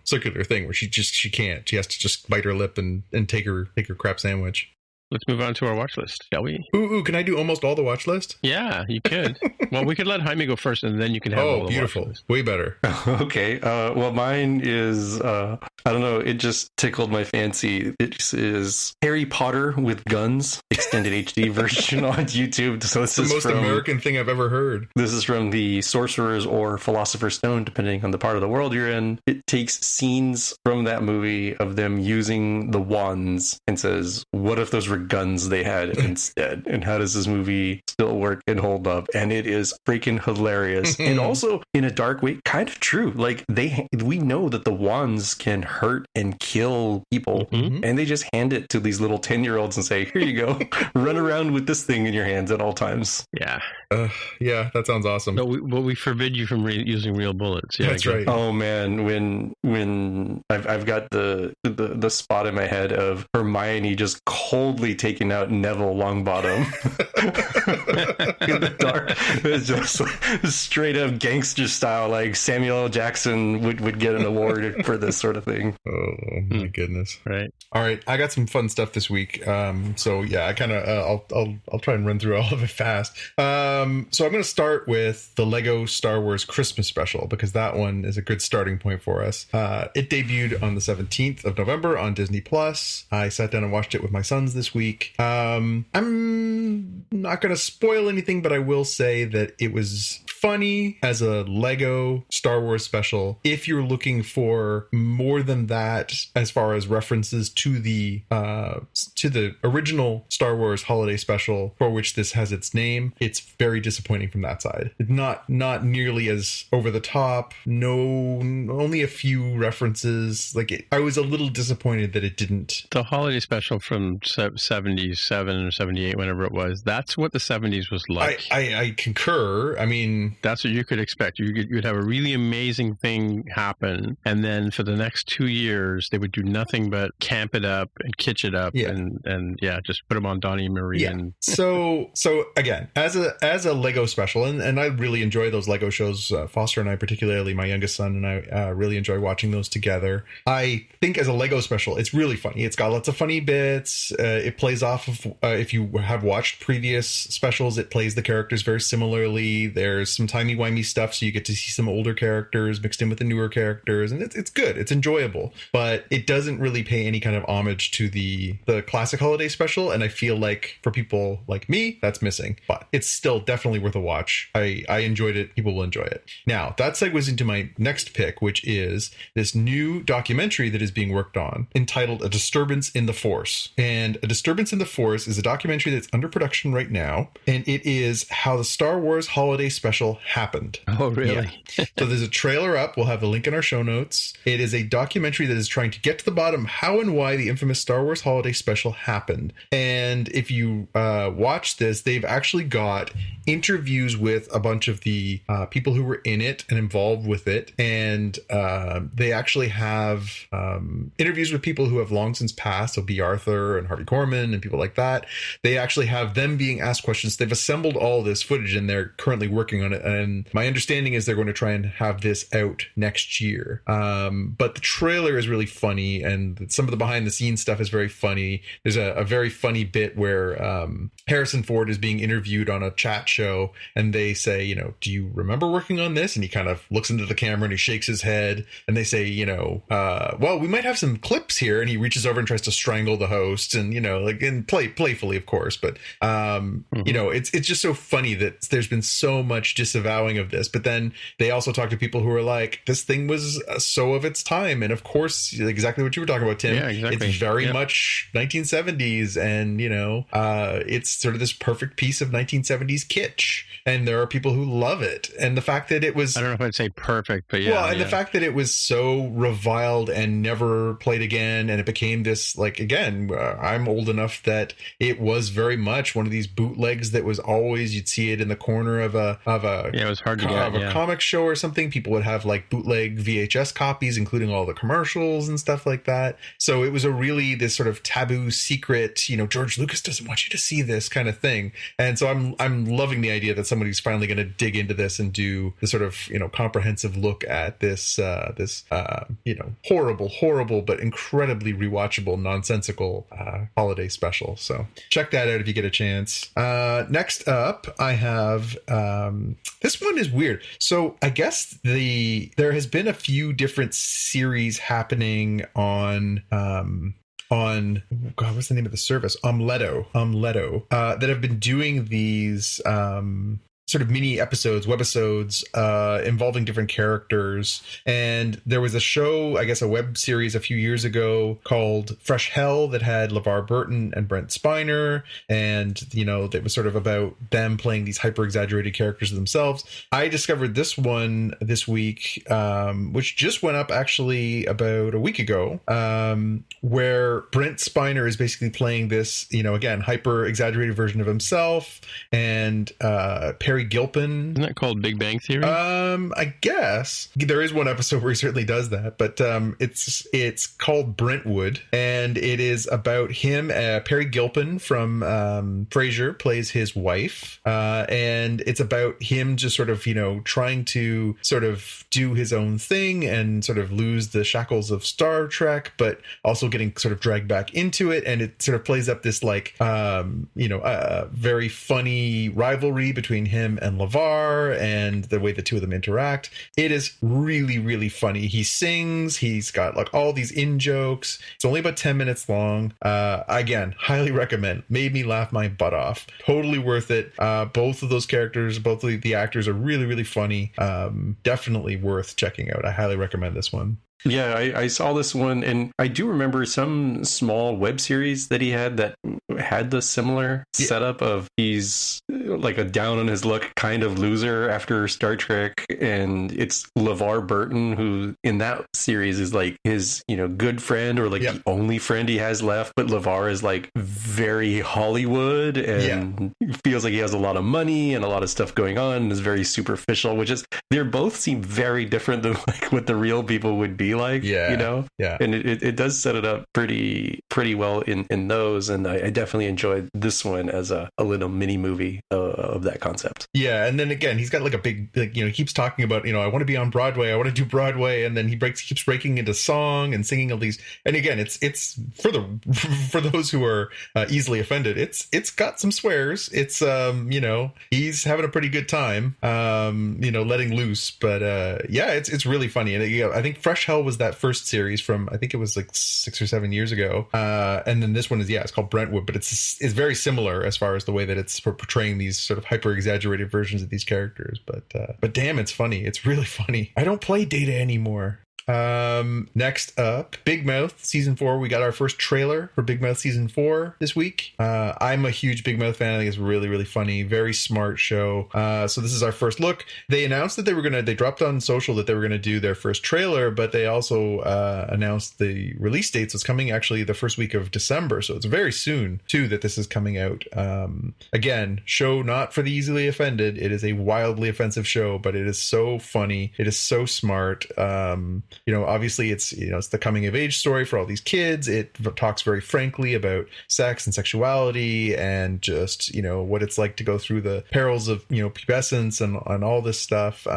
circular thing where she can't. She has to just bite her lip and take her crap sandwich. Let's move on to our watch list, shall we? Ooh, can I do almost all the watch list? Yeah, you could. Well, we could let Jaime go first, and then you can have all the beautiful. watch list. Way better. Okay. Well, mine is, I don't know, it just tickled my fancy. It is Harry Potter with Guns, extended HD version on YouTube. So this is the most American thing I've ever heard. This is from the Sorcerer's or Philosopher's Stone, depending on the part of the world you're in. It takes scenes from that movie of them using the wands and says, what if those were guns they had instead? And how does this movie still work and hold up? And it is freaking hilarious. And also, in a dark way, kind of true. Like, we know that the wands can hurt and kill people, and they just hand it to these little 10-year-olds and say, here you go, run around with this thing in your hands at all times. Yeah. Yeah, that sounds awesome. But we forbid you from using real bullets. Yeah, that's right. Oh man, when I've got the spot in my head of Hermione just coldly taking out Neville Longbottom in the dark. It's just straight up gangster style, like Samuel L. Jackson would get an award for this sort of thing. Oh my goodness! Right. All right, I got some fun stuff this week. So yeah, I kind of I'll try and run through all of it fast. So I'm going to start with the Lego Star Wars Christmas special, because that one is a good starting point for us. It debuted on the 17th of November on Disney Plus. I sat down and watched it with my sons this week. I'm not going to spoil anything, but I will say that it was funny as a Lego Star Wars special. If you're looking for more than that, as far as references to the original Star Wars holiday special, for which this has its name, it's very disappointing from that side. Not nearly as over the top. Only a few references. I was a little disappointed that it didn't. The holiday special from 77 or 78, whenever it was, that's what the 70s was like. I concur. I mean, that's what you could expect. You'd have a really amazing thing happen, and then for the next 2 years, they would do nothing but camp it up and kitsch it up, and just put them on Donnie and Marie. Yeah. And so again, as a Lego special, and I really enjoy those Lego shows. Foster and I, particularly my youngest son and I, really enjoy watching those together. I think as a Lego special, it's really funny. It's got lots of funny bits. It plays off of, if you have watched previous specials, it plays the characters very similarly. There's some timey-wimey stuff, so you get to see some older characters mixed in with the newer characters, and it's good. It's enjoyable, but it doesn't really pay any kind of homage to the classic holiday special, and I feel like for people like me, that's missing. But it's still definitely worth a watch. I enjoyed it. People will enjoy it. Now, that segues into my next pick, which is this new documentary that is being worked on entitled A Disturbance in the Force. And A Disturbance in the Force is a documentary that's under production right now, and it is how the Star Wars holiday special happened. Oh, really? Yeah. So there's a trailer up. We'll have the link in our show notes. It is a documentary that is trying to get to the bottom how and why the infamous Star Wars holiday special happened. And if you watch this, they've actually got interviews with a bunch of the people who were in it and involved with it. And they actually have interviews with people who have long since passed. So B. Arthur and Harvey Korman and people like that. They actually have them being asked questions. They've assembled all this footage and they're currently working on and my understanding is they're going to try and have this out next year. But the trailer is really funny, and some of the behind the scenes stuff is very funny. There's a very funny bit where Harrison Ford is being interviewed on a chat show, and they say, you know, do you remember working on this? And he kind of looks into the camera and he shakes his head, and they say, you know, well, we might have some clips here, and he reaches over and tries to strangle the host, and, you know, like, and playfully, of course, but you know, it's just so funny that there's been so much disavowing of this. But then they also talk to people who are like, this thing was so of its time, and of course, exactly what you were talking about, Tim. Yeah, exactly. It's very much 1970s, and, you know, it's sort of this perfect piece of 1970s kitsch, and there are people who love it. And the fact that it was, I don't know if I'd say perfect, but yeah. Well, and the fact that it was so reviled and never played again, and it became this, like, again, I'm old enough that it was very much one of these bootlegs that was always, you'd see it in the corner of a it was hard to get, a comic show or something. People would have like bootleg VHS copies, including all the commercials and stuff like that. So it was a really this sort of taboo secret, you know, George Lucas doesn't want you to see this kind of thing. And so I'm loving the idea that somebody's finally going to dig into this and do the sort of, you know, comprehensive look at this you know, horrible but incredibly rewatchable, nonsensical holiday special. So check that out if you get a chance. Next up, I have this one is weird. So I guess there has been a few different series happening on God, what's the name of the service? Omleto, that have been doing these sort of mini episodes, webisodes, involving different characters. And there was a show, I guess a web series a few years ago called Fresh Hell that had LeVar Burton and Brent Spiner. And, you know, that was sort of about them playing these hyper exaggerated characters themselves. I discovered this one this week, which just went up actually about a week ago, where Brent Spiner is basically playing this, you know, again, hyper exaggerated version of himself. And Perry Gilpin. Isn't that called Big Bang Theory? I guess there is one episode where he certainly does that, but it's called Brentwood, and it is about him. Perry Gilpin from Frasier plays his wife, and it's about him just sort of, you know, trying to sort of do his own thing and sort of lose the shackles of Star Trek, but also getting sort of dragged back into it. And it sort of plays up this like, you know, very funny rivalry between him and LeVar and the way the two of them interact. It is really, really funny. He sings, he's got like all these in-jokes. It's only about 10 minutes long. Again, highly recommend. Made me laugh my butt off. Totally worth it. Both of those characters, both of the actors are really, really funny. Definitely worth checking out. I highly recommend this one. Yeah, I saw this one, and I do remember some small web series that he had that had the similar setup of he's like a down on his luck kind of loser after Star Trek, and it's LeVar Burton who in that series is like his, you know, good friend or like the only friend he has left, but LeVar is like very Hollywood and feels like he has a lot of money and a lot of stuff going on and is very superficial, which is, they both seem very different than like what the real people would be like, you know? Yeah. And it does set it up pretty well in those. And I definitely enjoyed this one as a little mini movie of that concept. Yeah. And then again, he's got like a big, like, you know, he keeps talking about, you know, I want to be on Broadway. I want to do Broadway. And then he keeps breaking into song and singing all these. And again, it's for those who are easily offended. It's got some swears. It's, you know, he's having a pretty good time, you know, letting loose. But yeah, it's really funny. And I think Fresh Hell was that first series from, I think it was like 6 or 7 years ago. And then this one is, it's called Brentwood, but it's very similar as far as the way that it's portraying these sort of hyper exaggerated versions of these characters. But damn, it's funny. It's really funny. I don't play Data anymore. Next up, Big Mouth season 4. We got our first trailer for Big Mouth season 4 this week. I'm a huge Big Mouth fan. I think it's really, really funny, very smart show. So this is our first look. They announced that they dropped on social that they were gonna do their first trailer, but they also announced the release dates. It's coming actually the first week of December, so it's very soon too that this is coming out. Again, show not for the easily offended. It is a wildly offensive show, but it is so funny. It is so smart. Obviously it's the coming of age story for all these kids. It talks very frankly about sex and sexuality and just, what it's like to go through the perils of, pubescence and all this stuff.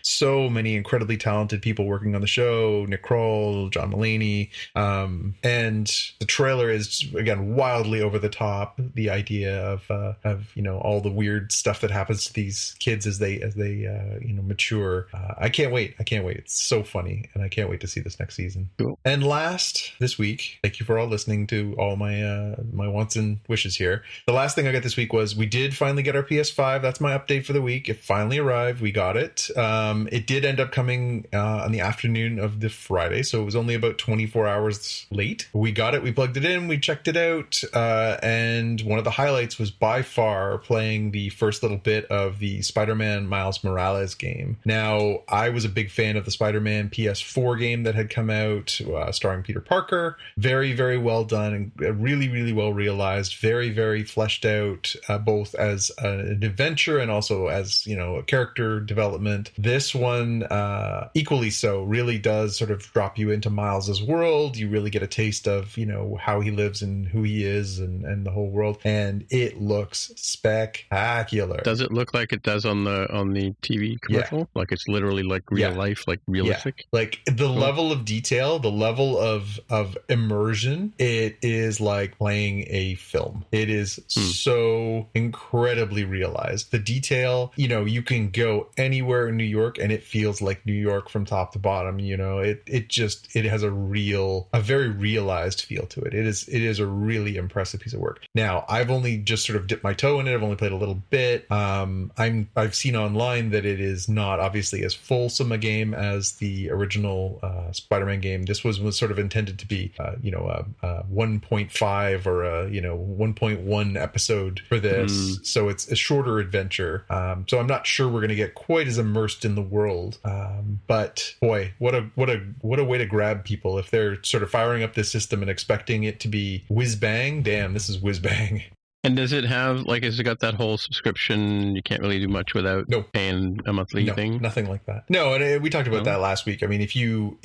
So many incredibly talented people working on the show, Nick Kroll, John Mulaney, and the trailer is, again, wildly over the top. The idea of all the weird stuff that happens to these kids as they mature. I can't wait. It's so funny, and I can't wait to see this next season. Cool. And last this week, thank you for all listening to all my my wants and wishes here. The last thing I got this week was we did finally get our PS5. That's my update for the week. It finally arrived. We got it. It did end up coming on the afternoon of the Friday, so it was only about 24 hours late. We got it. We plugged it in. We checked it out, and one of the highlights was by far playing the first little bit of the Spider-Man Miles Morales game. Now, I was a big fan of the Spider-Man PS4 game that had come out, starring Peter Parker. Very, very well done and really, really well realized. Very, very fleshed out, both as an adventure and also as, a character development. This one, equally so, really does sort of drop you into Miles's world. You really get a taste of, how he lives and who he is and the whole world. And it looks spectacular. Does it look like it does on the TV commercial? Yeah. Like it's literally like real life, like realistic? Yeah. Like the level of detail, the level of immersion, it is like playing a film. It is so incredibly realized. The detail, you can go anywhere in New York and it feels like New York from top to bottom. It has a very realized feel to it. It is a really impressive piece of work. Now, I've only just sort of dipped my toe in it. I've only played a little bit. I've seen online that it is not obviously as fulsome a game as the original Spider-Man game. This was sort of intended to be, a 1.5 or a 1.1 episode for this. So it's a shorter adventure. So I'm not sure we're going to get quite as immersed in the world. But boy, what a way to grab people if they're sort of firing up this system and expecting it to be whiz bang. Damn, this is whiz bang. And does it have, has it got that whole subscription? You can't really do much without paying a monthly thing? Nothing like that. No, and we talked about that last week. I mean, if you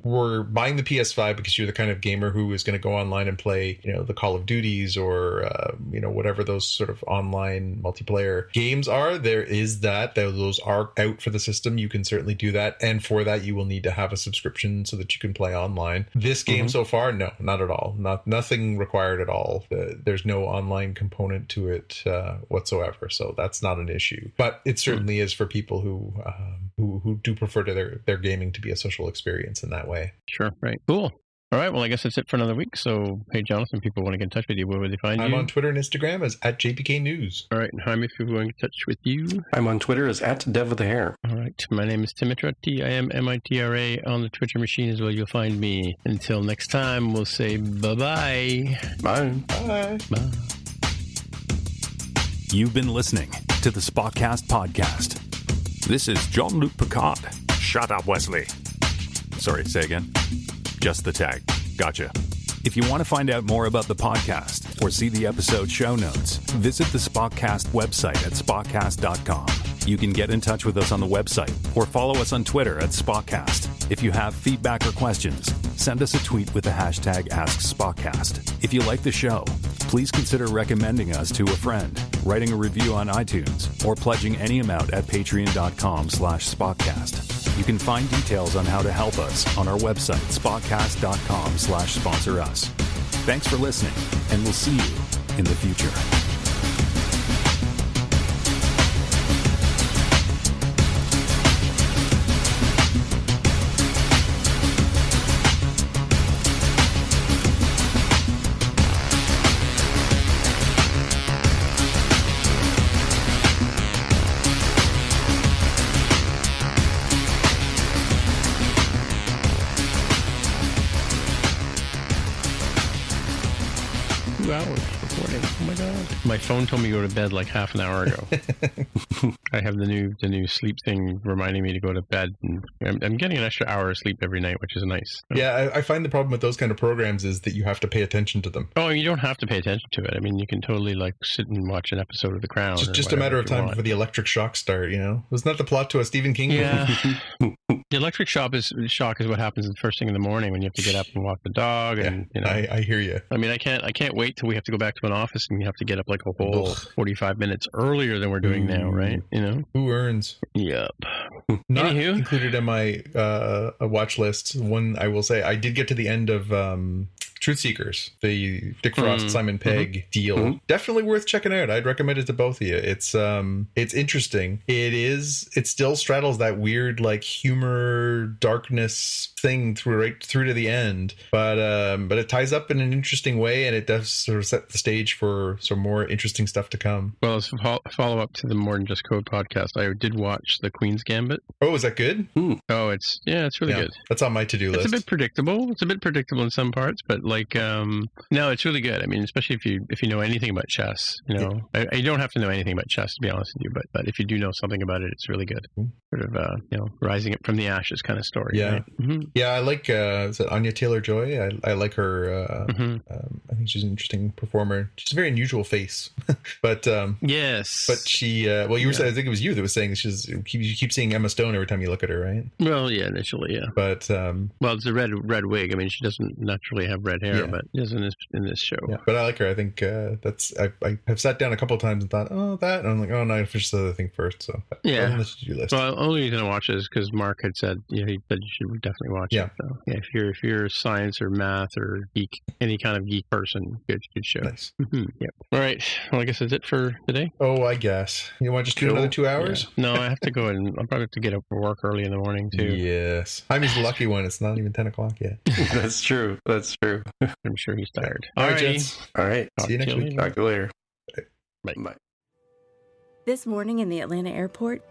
were buying the PS5 because you're the kind of gamer who is going to go online and play, the Call of Duties or, whatever those sort of online multiplayer games are, there is that. Those are out for the system. You can certainly do that. And for that, you will need to have a subscription so that you can play online. This game so far, no, not at all. Nothing required at all. There's no online component to it whatsoever, so that's not an issue. But it certainly is for people who do prefer to their gaming to be a social experience in that way. Sure, right, cool. All right, well, I guess that's it for another week. So, hey, Jonathan, people want to get in touch with you. Where would they find you? I'm on Twitter and Instagram as @JPK News. All right, and Jaime, if people want to get in touch with you. I'm on Twitter as @DevWithAHair. All right, my name is Timitra, TIMMITRA. On the Twitter machine is where you'll find me. Until next time, we'll say bye-bye. Bye. Bye. Bye. You've been listening to the Spotcast podcast. This is Jean-Luc Picard. Shut up, Wesley. Sorry, say again. Just the tag. Gotcha. If you want to find out more about the podcast or see the episode show notes, visit the Spotcast website at spotcast.com. You can get in touch with us on the website or follow us on Twitter @Spotcast. If you have feedback or questions, send us a tweet with the hashtag AskSpotcast. If you like the show, please consider recommending us to a friend, writing a review on iTunes, or pledging any amount at patreon.com/Spotcast. You can find details on how to help us on our website, spotcast.com/sponsor us. Thanks for listening, and we'll see you in the future. Hours. morning. Oh my god. My phone told me to go to bed like half an hour ago. I have the new sleep thing reminding me to go to bed, and I'm getting an extra hour of sleep every night, which is nice. Yeah, I find the problem with those kind of programs is that you have to pay attention to them. Oh, you don't have to pay attention to it. I mean, you can totally like sit and watch an episode of The Crown. It's just a matter of time before the electric shock start, you know? Wasn't that the plot to a Stephen King movie? Yeah. The electric shock is what happens the first thing in the morning when you have to get up and walk the dog. And you know, I hear you. I mean, I can't wait till we have to go back to an office and you have to get up like a whole 45 minutes earlier than we're doing now, right? You know, who earns? Yep. Not Anywho. Included in my watch list. One, I will say, I did get to the end of Truth Seekers, the Dick Frost, Simon Pegg deal. Definitely worth checking out. I'd recommend it to both of you. It's interesting. It still straddles that weird like humor, darkness thing right through to the end, but it ties up in an interesting way, and it does sort of set the stage for some more interesting stuff to come. Well, as a follow up to the More Than Just Code podcast, I did watch The Queen's Gambit. Oh, is that good? Oh, it's really good. That's on my to-do list. It's a bit predictable. It's a bit predictable in some parts, but like, no, it's really good. I mean, especially if you know anything about chess, you know, you don't have to know anything about chess to be honest with you, but if you do know something about it, it's really good. Sort of, you know, rising up from the ashes kind of story. Yeah, right? Yeah. I like is it Anya Taylor-Joy? I like her. I think she's an interesting performer. She's a very unusual face, but yes. But she, well, you were saying, I think it was you that was saying you keep seeing Emma Stone every time you look at her, right? Well, yeah, initially, yeah. But well, it's a red wig. I mean, she doesn't naturally have red hair, but is in this show. Yeah, but I like her. I think I have sat down a couple of times and thought, oh, that, and I'm like, oh no, I finished the other thing first. So yeah, on the to-do list. Well, the only reason I watch it is because Mark had said, you know, he said you should definitely watch it. So yeah, if you're a science or math or geek, any kind of geek person, good show. Nice. Yep. All right. Well, I guess that's it for today. Oh, I guess. You want to just do another 2 hours? Yeah. No, I have to go and I'll probably have to get up for work early in the morning too. Yes. Jaime's the lucky one. It's not even 10 o'clock yet. That's true. I'm sure he's tired. All right, gents. All right. See you next week. Talk to you later. Bye. This morning in the Atlanta airport,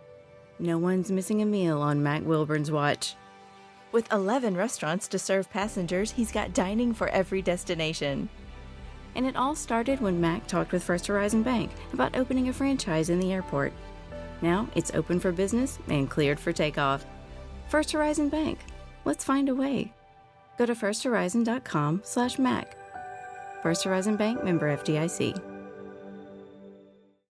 no one's missing a meal on Mac Wilburn's watch. With 11 restaurants to serve passengers, he's got dining for every destination. And it all started when Mac talked with First Horizon Bank about opening a franchise in the airport. Now it's open for business and cleared for takeoff. First Horizon Bank. Let's find a way. Go to firsthorizon.com/Mac. First Horizon Bank, member FDIC.